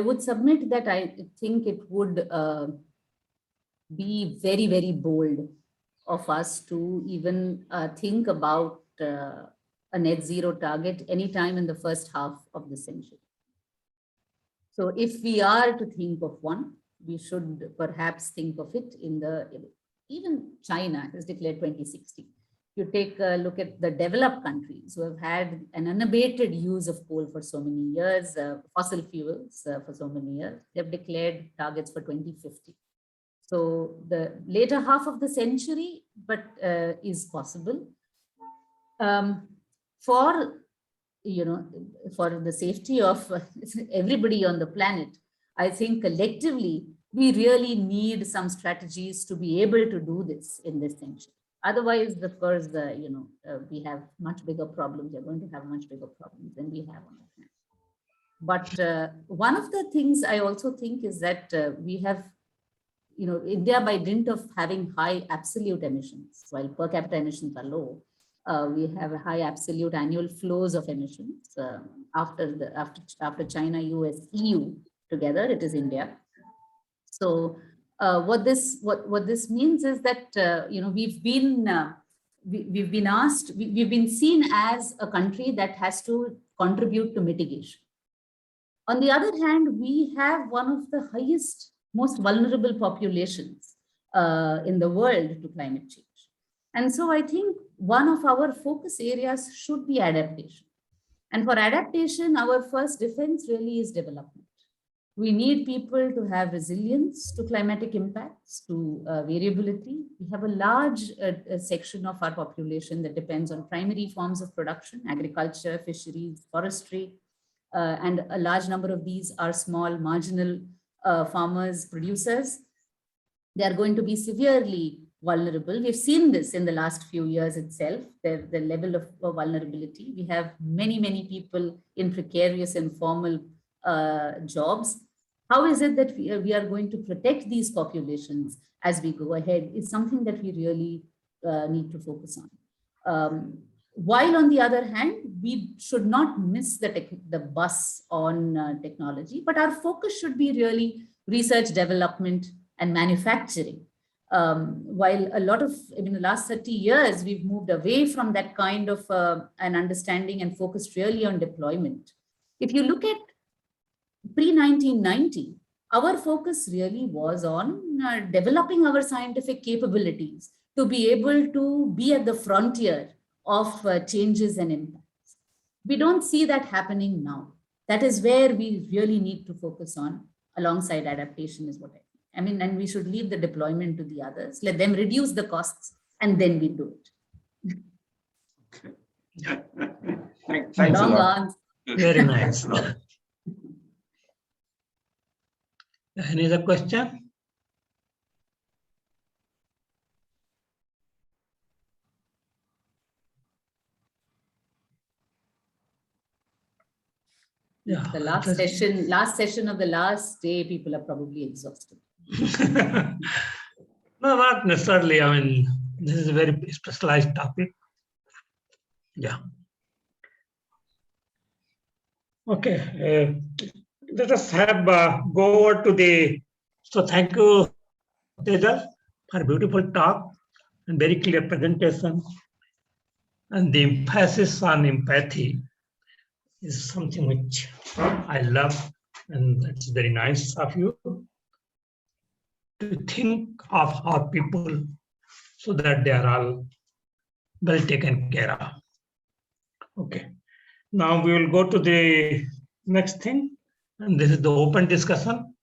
would submit that I think it would be very, very bold of us to even think about a net zero target anytime in the first half of the century. So if we are to think of one, we should perhaps think of it even China has declared 2060. You take a look at the developed countries who have had an unabated use of coal for so many years, fossil fuels for so many years, they've declared targets for 2050. So the later half of the century, but is possible. For the safety of everybody on the planet, I think collectively, we really need some strategies to be able to do this in this century. Otherwise, of course, we have much bigger problems. We're going to have much bigger problems than we have on our hands. But one of the things I also think is that we have, India, by dint of having high absolute emissions, while per capita emissions are low, we have a high absolute annual flows of emissions. After China, US, EU together, it is India. So what this means is that we've been seen as a country that has to contribute to mitigation. On the other hand, we have one of the highest, most vulnerable populations in the world to climate change. And so I think one of our focus areas should be adaptation. And for adaptation, our first defense really is development. We need people to have resilience to climatic impacts, to variability. We have a large section of our population that depends on primary forms of production, agriculture, fisheries, forestry, and a large number of these are small, marginal farmers, producers. They are going to be severely vulnerable. We've seen this in the last few years itself, the level of vulnerability. We have many, many people in precarious and formal jobs. How is it that we are going to protect these populations as we go ahead is something that we really need to focus on. While on the other hand, we should not miss the bus on technology, but our focus should be really research, development, and manufacturing. While a lot of, in the last 30 years, we've moved away from that kind of an understanding and focused really on deployment. If you look at pre-1990, our focus really was on developing our scientific capabilities to be able to be at the frontier of changes and impacts. We don't see that happening now. That is where we really need to focus on alongside adaptation is what I think. I mean, and we should leave the deployment to the others, let them reduce the costs, and then we do it. Okay. Thanks a lot. Very nice. Any other question? Yeah. The last session of the last day, people are probably exhausted. No, not necessarily. I mean, this is a very specialized topic. Yeah. Okay. Let us have go over to the. So thank you, Tejal, for a beautiful talk and very clear presentation. And the emphasis on empathy is something which I love, and that's very nice of you to think of our people so that they are all well taken care of. Okay, now we will go to the next thing, and this is the open discussion.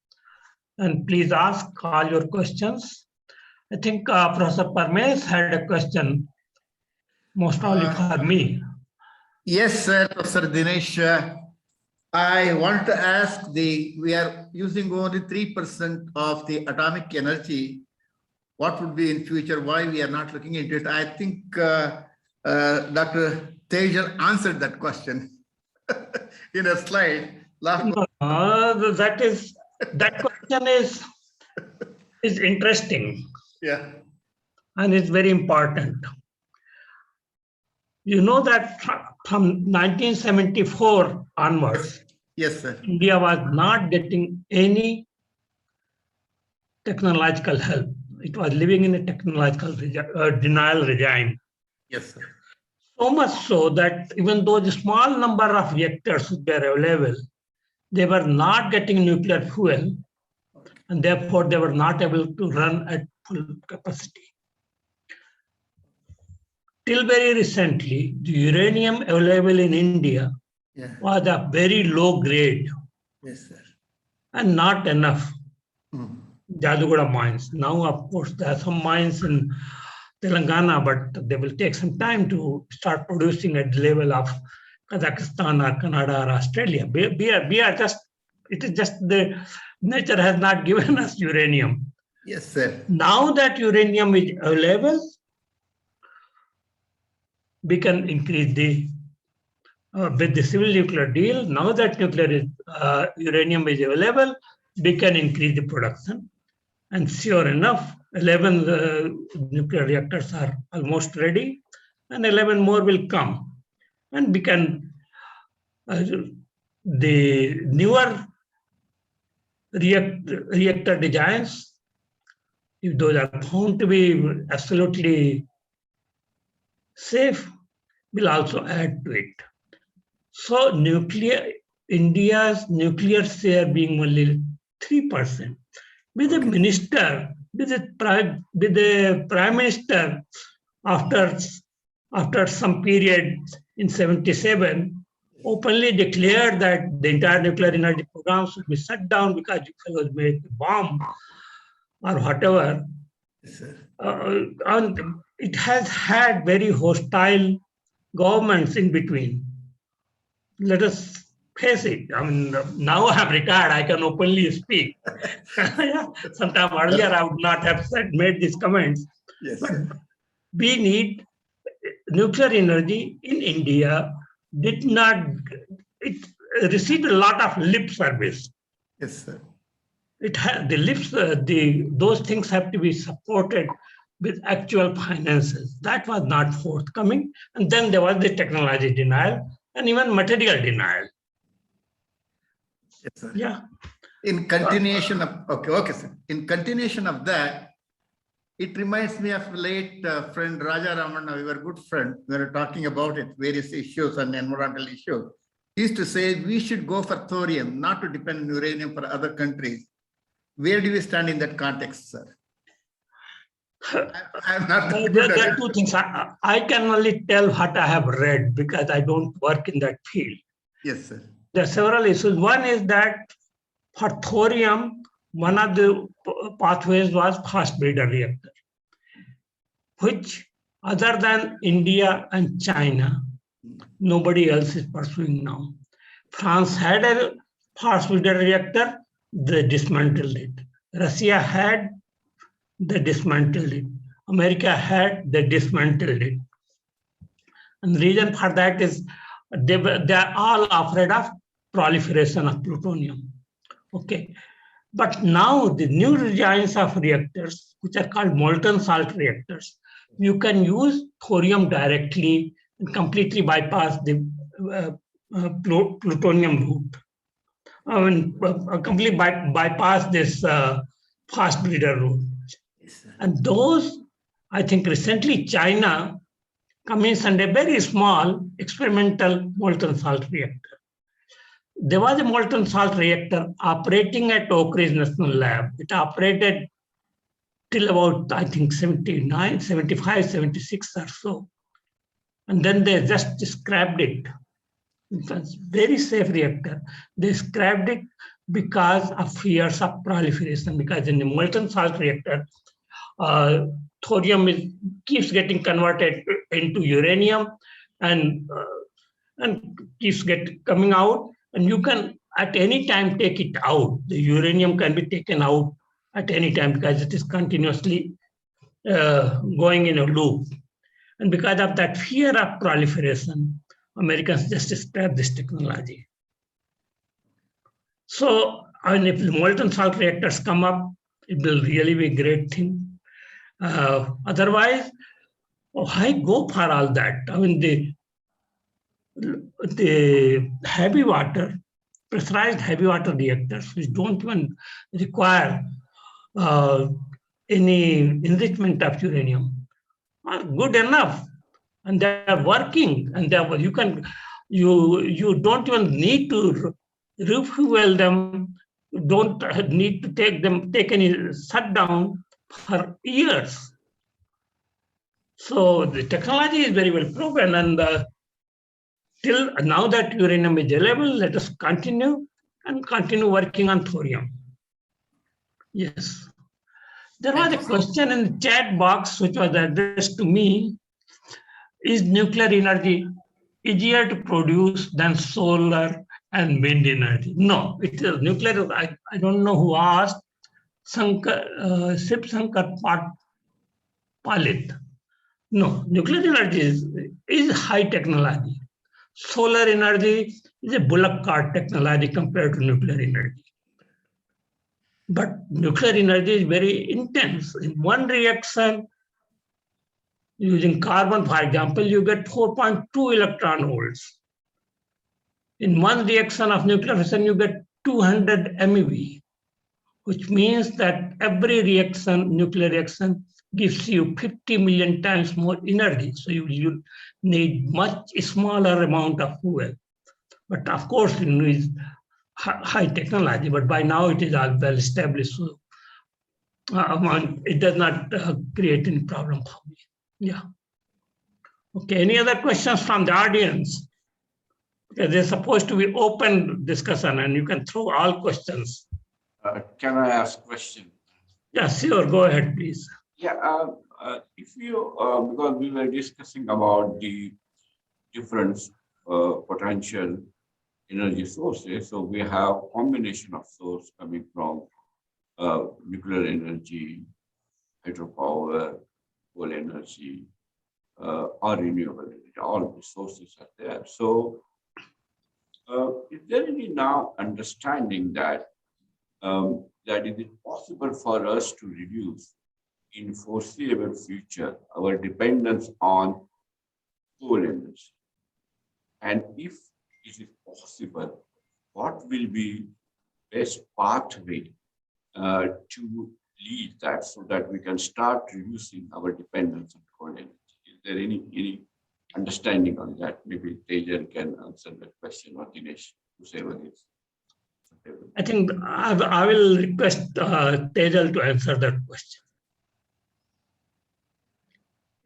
And please ask all your questions. I think Professor Parmes had a question, most probably for me. Yes, sir, Professor Dinesh. I want to ask we are using only 3% of the atomic energy. What would be in future? Why we are not looking into it? I think Dr. Tejal answered that question in a slide. That question is interesting. Yeah. And it's very important. You know that from 1974 onwards, yes, sir. India was not getting any technological help. It was living in a technological denial regime. Yes, sir. So much so that even though the small number of reactors were available, they were not getting nuclear fuel, and therefore they were not able to run at full capacity. Till very recently, the uranium available in India was a very low grade. Yes, sir. And not enough. Jadugoda mines. Now, of course, there are some mines in Telangana, but they will take some time to start producing at the level of Kazakhstan or Canada or Australia. We are just, it is just the nature has not given us uranium. Yes, sir. Now that uranium is available, we can increase the with the civil nuclear deal. Now that uranium is available, we can increase the production. And sure enough, 11 nuclear reactors are almost ready, and 11 more will come. And we can, the newer reactor designs, if those are found to be absolutely safe, will also add to it. So India's nuclear share being only 3%, with the minister, with the prime minister, after some period in 77, openly declared that the entire nuclear energy program should be shut down because it was made a bomb or whatever. Yes, sir. And it has had very hostile governments in between. Let us face it. I mean, now I'm retired, I can openly speak. Sometime earlier, I would not have made these comments. Yes, but sir. we need nuclear energy in India. It received a lot of lip service. Yes, sir. It had those things have to be supported with actual finances. That was not forthcoming. And then there was the technology denial and even material denial. Yes, sir. Yeah. In continuation of, okay, sir. In continuation of that, it reminds me of late friend Raja Ramana. We were good friends. We were talking about it, various issues and environmental issues. He used to say we should go for thorium, not to depend on uranium for other countries. Where do we stand in that context, sir? I'm not. There are two things. I can only tell what I have read because I don't work in that field. Yes, sir. There are several issues. One is that for thorium, one of the pathways was fast breeder reactor, which other than India and China, nobody else is pursuing now. France had a fast breeder reactor, they dismantled it. Russia had, they dismantled it. America had, they dismantled it. And the reason for that is they are all afraid of proliferation of plutonium. Okay. But now the new designs of reactors, which are called molten salt reactors, you can use thorium directly and completely bypass the plutonium route. I mean, completely bypass this fast breeder route. And those, I think recently China commissioned a very small experimental molten salt reactor. There was a molten salt reactor operating at Oak Ridge National Lab. It operated till about, I think, 79, 75, 76 or so. And then they just scrapped it. It was a very safe reactor. They scrapped it because of fears of proliferation, because in the molten salt reactor, thorium keeps getting converted into uranium and keeps coming out. And you can at any time take it out. The uranium can be taken out at any time because it is continuously going in a loop. And because of that fear of proliferation, Americans just scrapped this technology. So, and if the molten salt reactors come up, it will really be a great thing. Otherwise, why go for all that? I mean, the heavy water, pressurized heavy water reactors, which don't even require any enrichment of uranium, are good enough, and they are working, and you don't even need to refuel them, don't need to take any shutdown for years. So the technology is very well proven, and till now that uranium is available, let us continue working on thorium. Yes. There was a question in the chat box which was addressed to me. Is nuclear energy easier to produce than solar and wind energy? No, it is nuclear. I don't know who asked. Shiv Shankar Palit. No, nuclear energy is high technology. Solar energy is a bullock cart technology compared to nuclear energy. But nuclear energy is very intense. In one reaction, using carbon, for example, you get 4.2 electron volts. In one reaction of nuclear fission, you get 200 MeV, which means that every reaction, nuclear reaction, gives you 50 million times more energy. So you need much smaller amount of fuel. But of course, it's high technology, but by now it is all well established. So it does not create any problem for me. Yeah. Okay, any other questions from the audience? Because they're supposed to be open discussion and you can throw all questions. Can I ask a question? Yeah, sure, go ahead, please. Yeah, if you, because we were discussing about the different potential energy sources, so we have combination of source coming from nuclear energy, hydropower, coal energy, or renewable energy. All the sources are there. So, is there any now understanding that that it is possible for us to reduce in foreseeable future our dependence on coal energy? And if it is possible, what will be best pathway to lead that so that we can start reducing our dependence on coal energy? Is there any understanding on that? Maybe Tejal can answer that question, or Dinesh, whoever is. I think I will request Tejal to answer that question.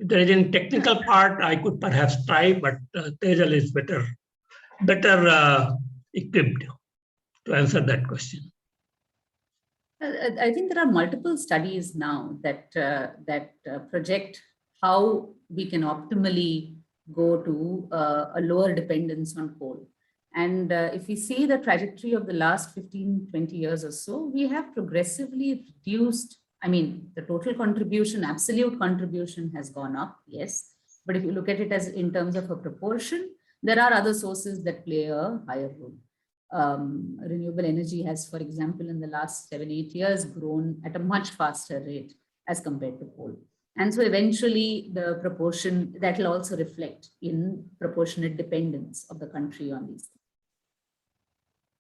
If there is any technical part, I could perhaps try, but Tejal is better equipped to answer that question. I think there are multiple studies now that project how we can optimally go to a lower dependence on coal. And if we see the trajectory of the last 15, 20 years or so, we have progressively reduced, I mean, the total contribution, absolute contribution has gone up, yes. But if you look at it as in terms of a proportion, there are other sources that play a higher role. Renewable energy has, for example, in the last 7-8 years, grown at a much faster rate as compared to coal. And so eventually the proportion that will also reflect in proportionate dependence of the country on these things.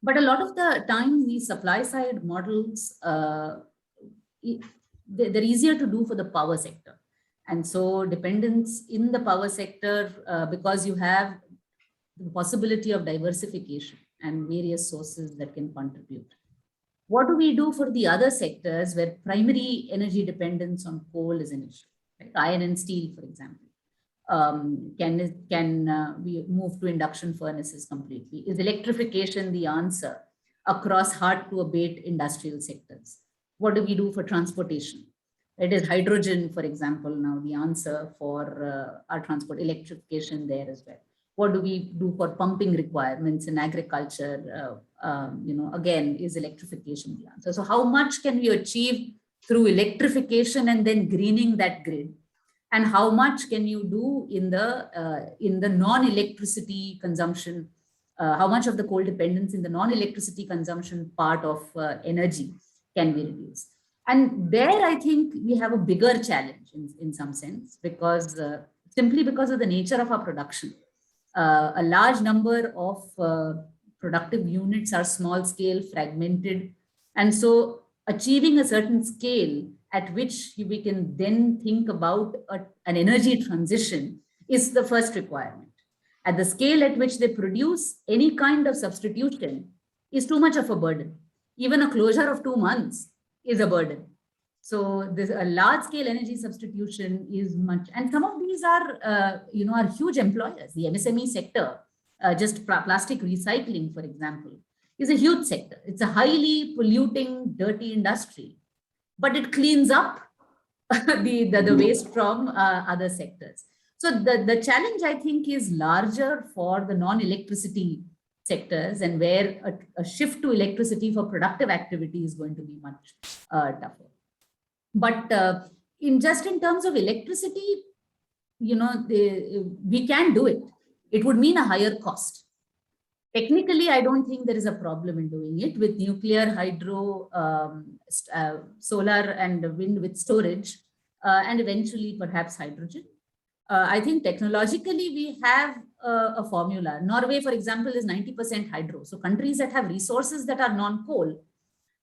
But a lot of the time, these supply side models, they're easier to do for the power sector. And so dependence in the power sector, because you have the possibility of diversification and various sources that can contribute. What do we do for the other sectors where primary energy dependence on coal is an issue? Like iron and steel, for example. Can we move to induction furnaces completely? Is electrification the answer across hard to abate industrial sectors? What do we do for transportation? It is hydrogen, for example, now the answer for our transport, electrification there as well. What do we do for pumping requirements in agriculture? Again, is electrification the answer? So how much can we achieve through electrification and then greening that grid? And how much can you do in the non-electricity consumption? How much of the coal dependence in the non-electricity consumption part of energy can we reduce? And there, I think we have a bigger challenge in some sense, because simply because of the nature of our production. A large number of productive units are small scale, fragmented. And so achieving a certain scale at which we can then think about an energy transition is the first requirement. At the scale at which they produce, any kind of substitution is too much of a burden. Even a closure of 2 months is a burden. So this a large scale energy substitution is much, and some of these are huge employers. The MSME sector, just plastic recycling, for example, is a huge sector. It's a highly polluting, dirty industry, but it cleans up the waste from other sectors. So the challenge, I think, is larger for the non-electricity sectors, and where a shift to electricity for productive activity is going to be much tougher. But in terms of electricity, we can do it. It would mean a higher cost. Technically, I don't think there is a problem in doing it with nuclear, hydro, solar and wind with storage, and eventually perhaps hydrogen. I think technologically we have a formula. Norway, for example, is 90% hydro. So countries that have resources that are non-coal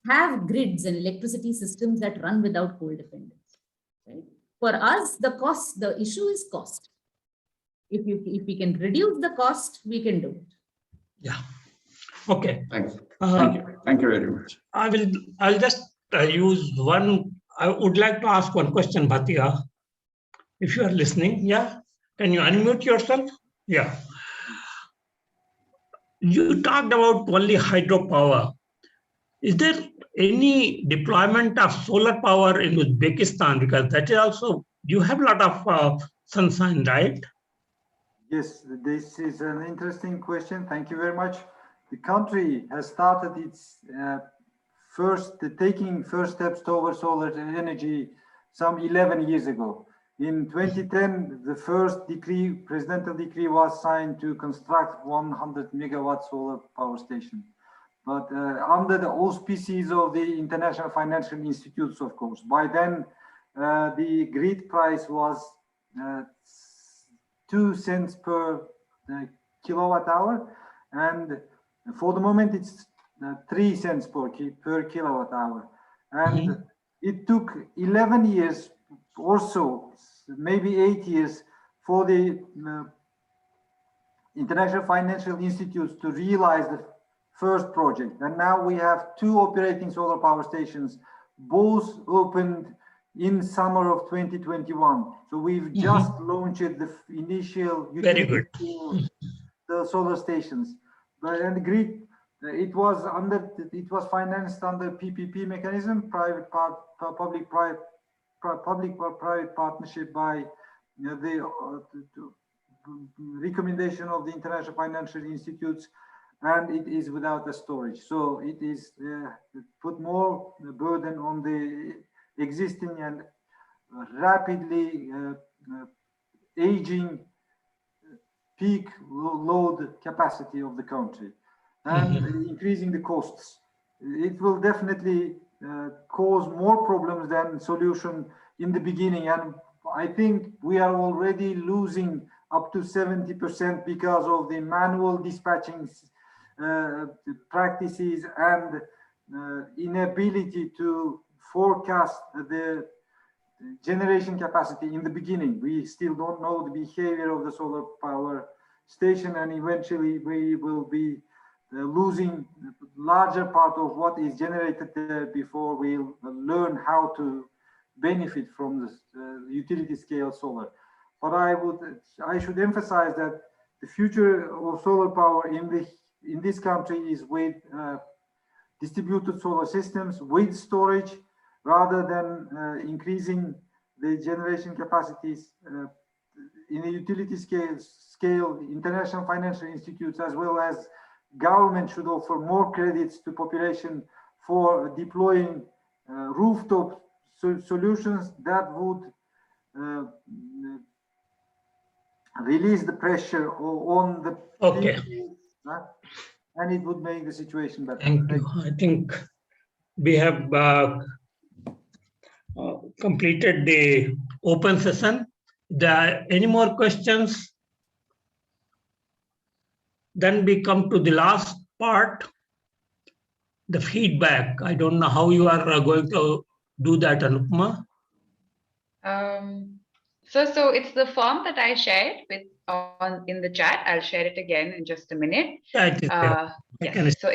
have grids and electricity systems that run without coal dependence. Right? For us, the issue is cost. If we can reduce the cost, we can do it. Yeah. Okay. Thank you. Thank you very much. I'll just use one. I would like to ask one question, Bhatia. If you are listening, yeah. Can you unmute yourself? Yeah. You talked about only hydropower. Is there any deployment of solar power in Uzbekistan? Because that is also, you have a lot of sunshine, right? Yes, this is an interesting question. Thank you very much. The country has started its taking first steps towards solar energy some 11 years ago. In 2010, the first presidential decree was signed to construct 100 megawatt solar power station. But under the auspices of the international financial institutes, of course. By then, the grid price was 2 cents per kilowatt hour, and for the moment it's 3 cents per kilowatt hour. And it took 11 years or so, maybe 8 years, for the international financial institutes to realize the first project. And now we have 2 operating solar power stations, both opened in summer of 2021. So we've just launched the initial utility to the solar stations. But and the grid, it was financed under PPP mechanism, public-private partnership by the recommendation of the international financial institutes, and it is without a storage. So it is put more burden on the existing and rapidly aging peak load capacity of the country, and increasing the costs. It will definitely cause more problems than solution in the beginning, and I think we are already losing up to 70% because of the manual dispatching practices and inability to forecast the generation capacity in the beginning. We still don't know the behavior of the solar power station, and eventually we will be losing larger part of what is generated there before we learn how to benefit from the utility scale solar. But I should emphasize that the future of solar power in this country is with distributed solar systems with storage, rather than increasing the generation capacities in the utility scale. International financial institutes as well as government should offer more credits to population for deploying rooftop solutions that would release the pressure on the people, and it would make the situation better. Thank you. I think we have completed the open session. There are any more questions? Then we come to the last part, the feedback. I don't know how you are going to do that, Anupama. So it's the form that I shared in the chat. I'll share it again in just a minute. Yeah, it is there. Yes. So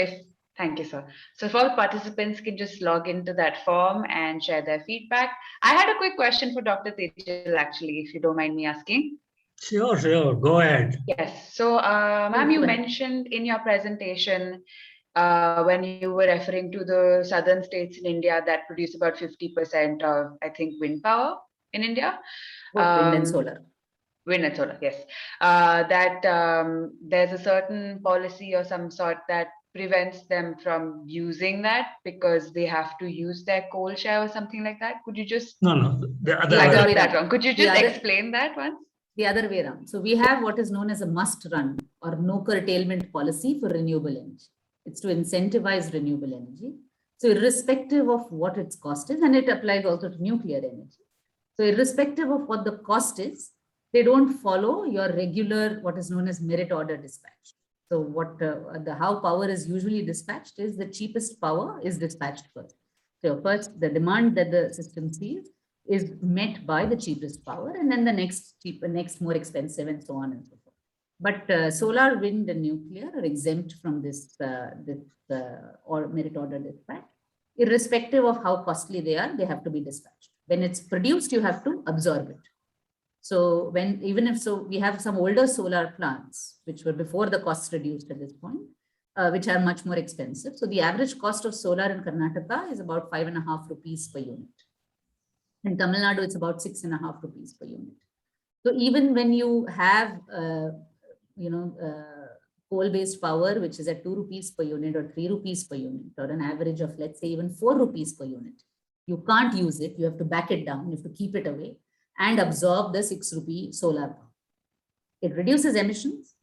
thank you, sir. So if all participants can just log into that form and share their feedback. I had a quick question for Dr. Tejal, actually, if you don't mind me asking. Sure. Go ahead. Yes. So, ma'am, you mentioned in your presentation when you were referring to the southern states in India that produce about 50% of, I think, wind power in India. Wind and solar. Wind and solar, yes. That there's a certain policy or some sort that prevents them from using that because they have to use their coal share or something like that. Could you just... No, the other I got way. that wrong. Could you just explain that once? the other way around. So we have what is known as a must run or no curtailment policy for renewable energy. It's to incentivize renewable energy. So irrespective of what its cost is, and it applies also to nuclear energy. So irrespective of what the cost is, they don't follow your regular, what is known as merit order dispatch. So what how power is usually dispatched is the cheapest power is dispatched first. So first, the demand that the system sees is met by the cheapest power, and then the next more expensive, and so on and so forth. But solar, wind, and nuclear are exempt from this or merit order dispatch. Irrespective of how costly they are, they have to be dispatched. When it's produced, you have to absorb it. So we have some older solar plants, which were before the costs reduced at this point, which are much more expensive. So the average cost of solar in Karnataka is about 5.5 rupees per unit. In Tamil Nadu, it's about 6.5 rupees per unit. So even when you have, coal-based power, which is at 2 rupees per unit or 3 rupees per unit, or an average of, let's say, even 4 rupees per unit, you can't use it. You have to back it down. You have to keep it away and absorb the 6 rupee solar power. It reduces emissions,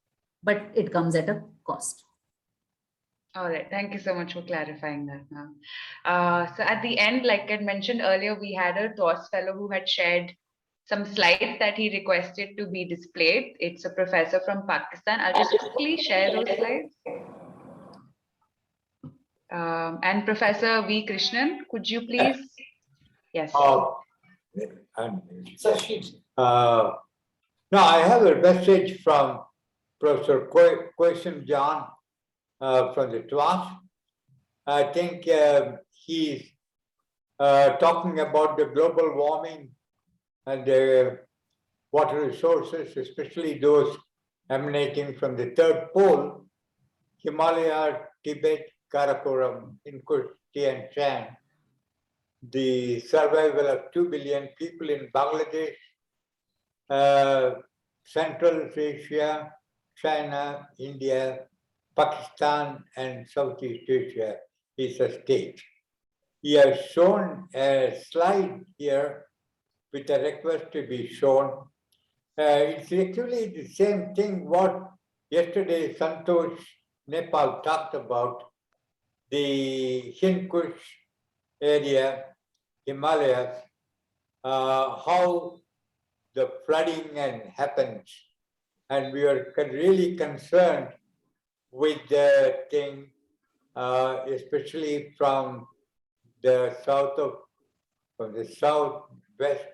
but it comes at a cost. All right. Thank you so much for clarifying that now. So at the end, like I mentioned earlier, we had a TWAS fellow who had shared some slides that he requested to be displayed. It's a professor from Pakistan. I'll just quickly share those slides. And Professor V. Krishnan, could you please? Yes. Now I have a message from Professor Question John from the TWAS. I think he's talking about the global warming and the water resources, especially those emanating from the third pole, Himalaya, Tibet, Karakoram, Inkush, Tian Shan, the survival of 2 billion people in Bangladesh, Central Asia, China, India, Pakistan, and Southeast Asia is a state. He has shown a slide here with a request to be shown. It's actually the same thing what yesterday Santosh Nepal talked about, the Hinkush area, Himalayas, how the flooding happens. And we are really concerned with the thing, especially from the southwest,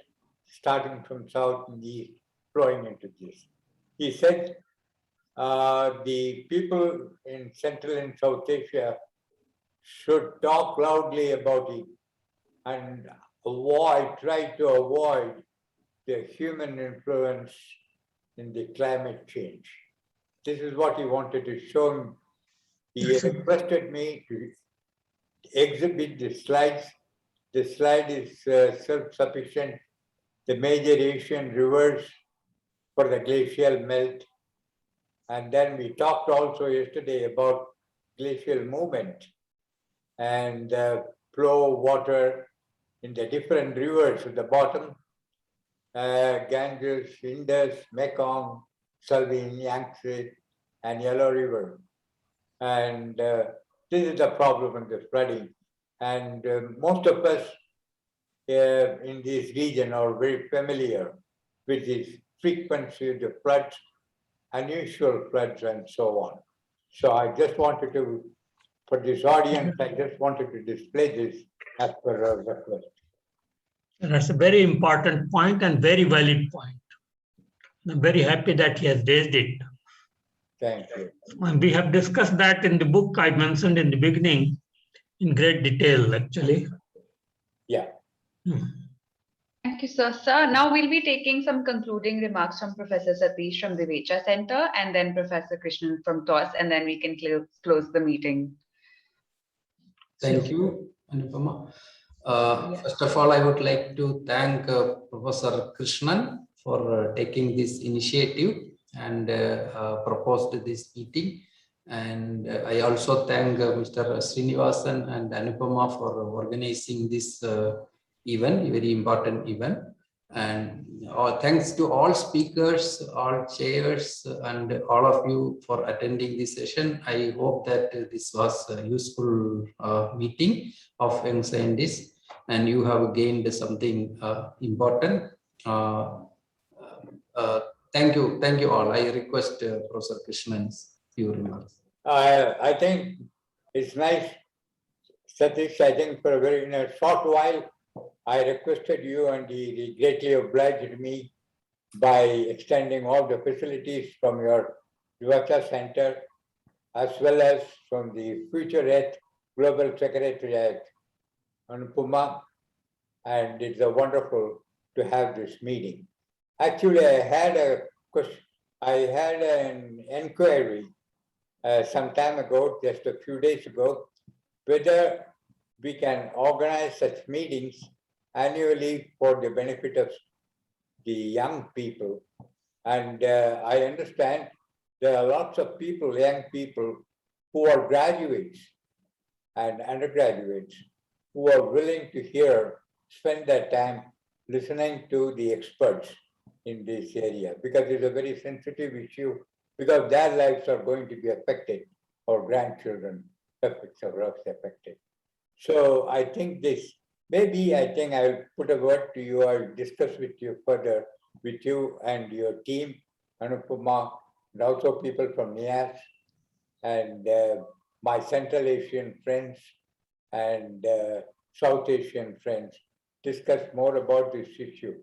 starting from south and east, flowing into this. He said the people in Central and South Asia should talk loudly about it and try to avoid the human influence in the climate change. This is what he wanted to show me. He requested me to exhibit the slides. The slide is self-sufficient. The major Asian rivers for the glacial melt. And then we talked also yesterday about glacial movement and flow water in the different rivers at the bottom, Ganges, Indus, Mekong, Salween, Yangtze, and Yellow River. And this is the problem in the flooding. And most of us in this region are very familiar with this frequency of the floods, unusual floods, and so on. So I just wanted to, for this audience, I just wanted to display this as per our request. That's a very important point and very valid point. I'm very happy that he has raised it. Thank you. And we have discussed that in the book I mentioned in the beginning in great detail, actually. Yeah. Thank you, sir. Sir, now we'll be taking some concluding remarks from Professor Satish from the Vecha Center and then Professor Krishnan from TWAS, and then we can close the meeting. Thank you, Anupama. First of all, I would like to thank Professor Krishnan for taking this initiative and proposed this meeting. And I also thank Mr. Srinivasan and Anupama for organizing this event, a very important event. And thanks to all speakers, all chairs, and all of you for attending this session. I hope that this was a useful meeting of young scientists, and you have gained something important. Thank you all. I request Professor Krishman's few remarks. I think it's nice, Satish. I think for in a short while, I requested you, and he greatly obliged me by extending all the facilities from your Yuvacha Center, as well as from the Future Earth Global Secretariat on Puma. And it's a wonderful to have this meeting. Actually, I had a question. I had an inquiry some time ago, just a few days ago, whether we can organize such meetings annually for the benefit of the young people. And I understand there are lots of people, young people, who are graduates and undergraduates who are willing to spend their time listening to the experts in this area, because it's a very sensitive issue, because their lives are going to be affected, or grandchildren are affected. So I think maybe I think I'll put a word to you, I'll discuss with you further, with you and your team, Anupama, and also people from NIAS, and my Central Asian friends and South Asian friends, discuss more about this issue.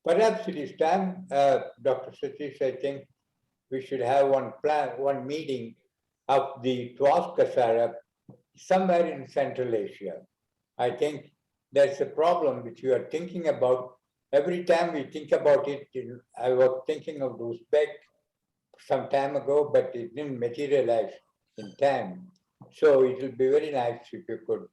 Perhaps it is time, Dr. Satish, I think we should have one meeting of the TWAS CASAREP somewhere in Central Asia. I think that's a problem which we are thinking about. Every time we think about it, I was thinking of Uzbek some time ago, but it didn't materialize in time. So it will be very nice if you could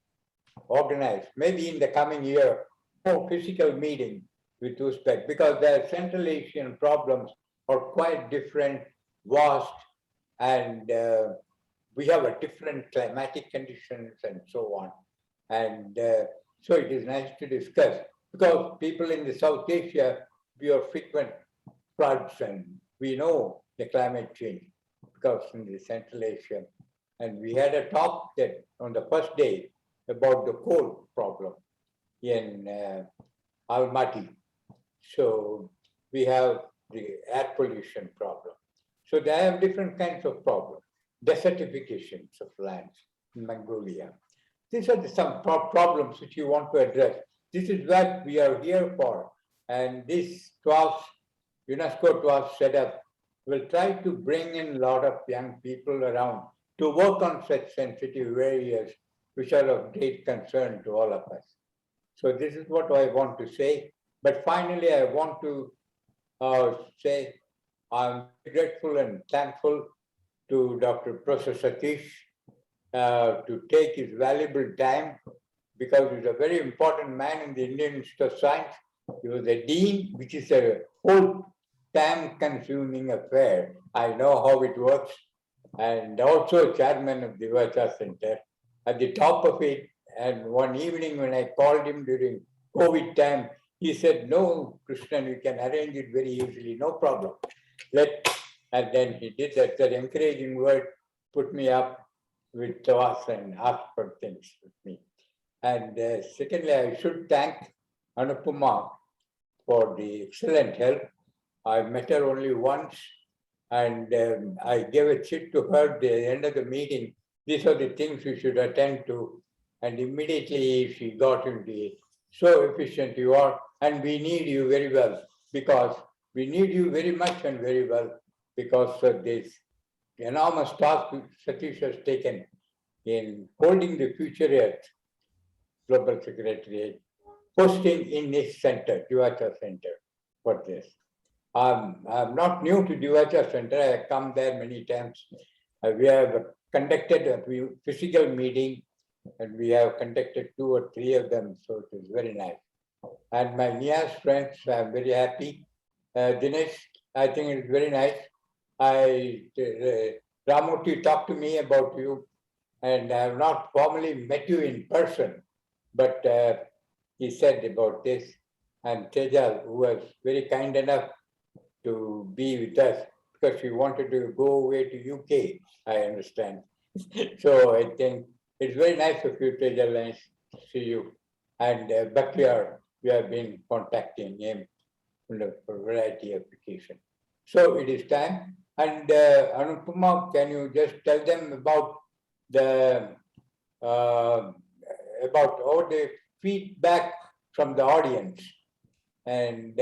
organize, maybe in the coming year, a physical meeting with Uzbek, because the Central Asian problems are quite different, vast, and we have a different climatic conditions and so on. And so it is nice to discuss, because people in the South Asia, we are frequent floods, and we know the climate change because in the Central Asia. And we had a talk that on the first day about the coal problem in Almaty. So we have the air pollution problem. So they have different kinds of problems. Desertifications of lands in Mongolia. These are some problems which you want to address. This is what we are here for. And this TWAS, UNESCO TWAS setup will try to bring in a lot of young people around to work on such sensitive areas which are of great concern to all of us. So this is what I want to say. But finally, I want to say I'm grateful and thankful to Dr. Professor Satish to take his valuable time, because he's a very important man in the Indian Institute of Science. He was a dean, which is a whole time-consuming affair. I know how it works, and also chairman of the Vacha Center. At the top of it, and one evening when I called him during COVID time, he said, "No, Krishnan, you can arrange it very easily, no problem." And then he did that. That encouraging word put me up with TWAS and asked for things with me. And secondly, I should thank Anupama for the excellent help. I met her only once, and I gave a chit to her at the end of the meeting. These are the things you should attend to. And immediately she got into it. So efficient you are, and we need you very well, because we need you very much and very well, because of this enormous task Satish has taken in holding the Future Earth Global Secretariat, posting in this center, Yuvacha Center, for this. I'm not new to Yuvacha Center. I have come there many times. We have conducted a physical meeting, and we have conducted 2 or 3 of them, so it is very nice. And my NIAS friends, I'm very happy. Dinesh, I think it's very nice. Ramurti talked to me about you, and I have not formally met you in person, but he said about this. and Tejal, who was very kind enough to be with us because she wanted to go away to UK, I understand. So I think it's very nice of you, Tejal, and see you. And Bhaktiyar, we have been contacting him for a variety of occasions. So it is time. And Anupama, can you just tell them about the about all the feedback from the audience? And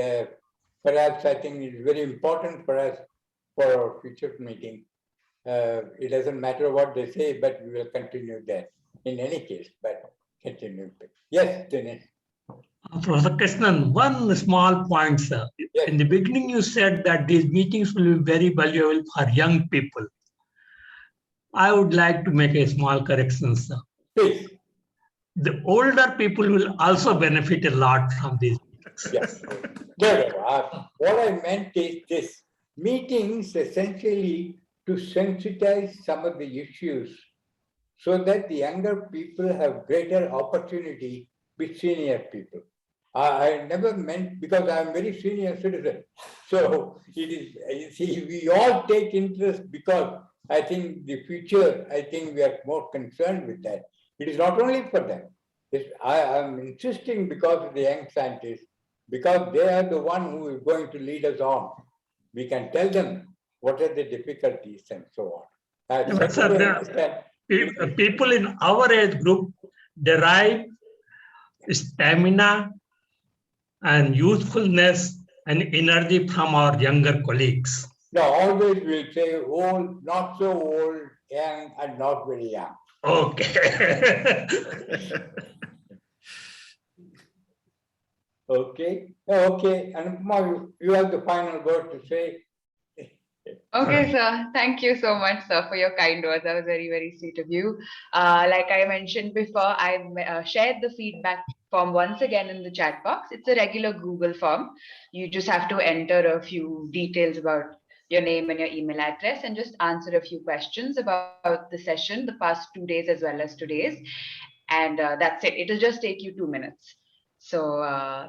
perhaps I think it's very important for us for our future meeting. It doesn't matter what they say, but we will continue that in any case, but continue. Yes, Dinesh. Professor Krishnan, one small point, sir. Yes. In the beginning, you said that these meetings will be very valuable for young people. I would like to make a small correction, sir. Please. The older people will also benefit a lot from these meetings. Yes. What I meant is this meetings essentially to sensitize some of the issues so that the younger people have greater opportunity with senior people. I never meant, because I'm very senior citizen. So it is, you see, we all take interest because I think the future, I think we are more concerned with that. It is not only for them. I am insisting because of the young scientists, because they are the one who is going to lead us on. We can tell them what are the difficulties and so on. But sir, people in our age group derive stamina and youthfulness and energy from our younger colleagues. No, always we'll say old, not so old, young, and not very young. Okay. Okay. Okay. And you have the final word to say. Okay, sir. Thank you so much, sir, for your kind words. That was very, very sweet of you. Like I mentioned before, I've shared the feedback form once again in the chat box. It's a regular Google form. You just have to enter a few details about your name and your email address and just answer a few questions about the session, the past 2 days as well as today's. And that's it. It'll just take you 2 minutes. So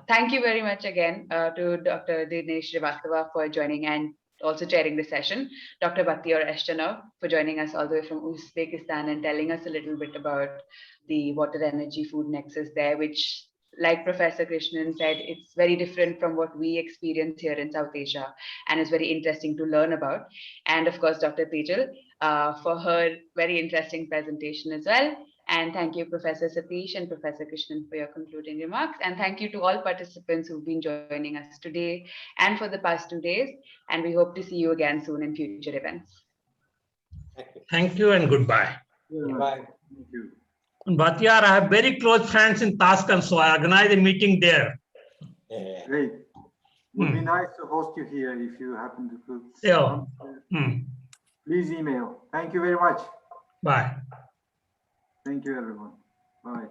thank you very much again to Dr. Dinesh Srivastava for joining and also chairing the session, Dr. Bhaktiyar Eshtanov for joining us all the way from Uzbekistan and telling us a little bit about the water energy food nexus there, which, like Professor Krishnan said, it's very different from what we experience here in South Asia and is very interesting to learn about. And of course, Dr. Tejal for her very interesting presentation as well. And thank you, Professor Satish and Professor Krishnan, for your concluding remarks. And thank you to all participants who've been joining us today and for the past 2 days. And we hope to see you again soon in future events. Thank you and goodbye. Bye. Thank you. Bhaktiyar, I have very close friends in Tashkent, so I organize a meeting there. Yeah. Great. It would be nice to host you here if you happen to. Yeah. Please email. Thank you very much. Bye. Thank you, everyone. Bye.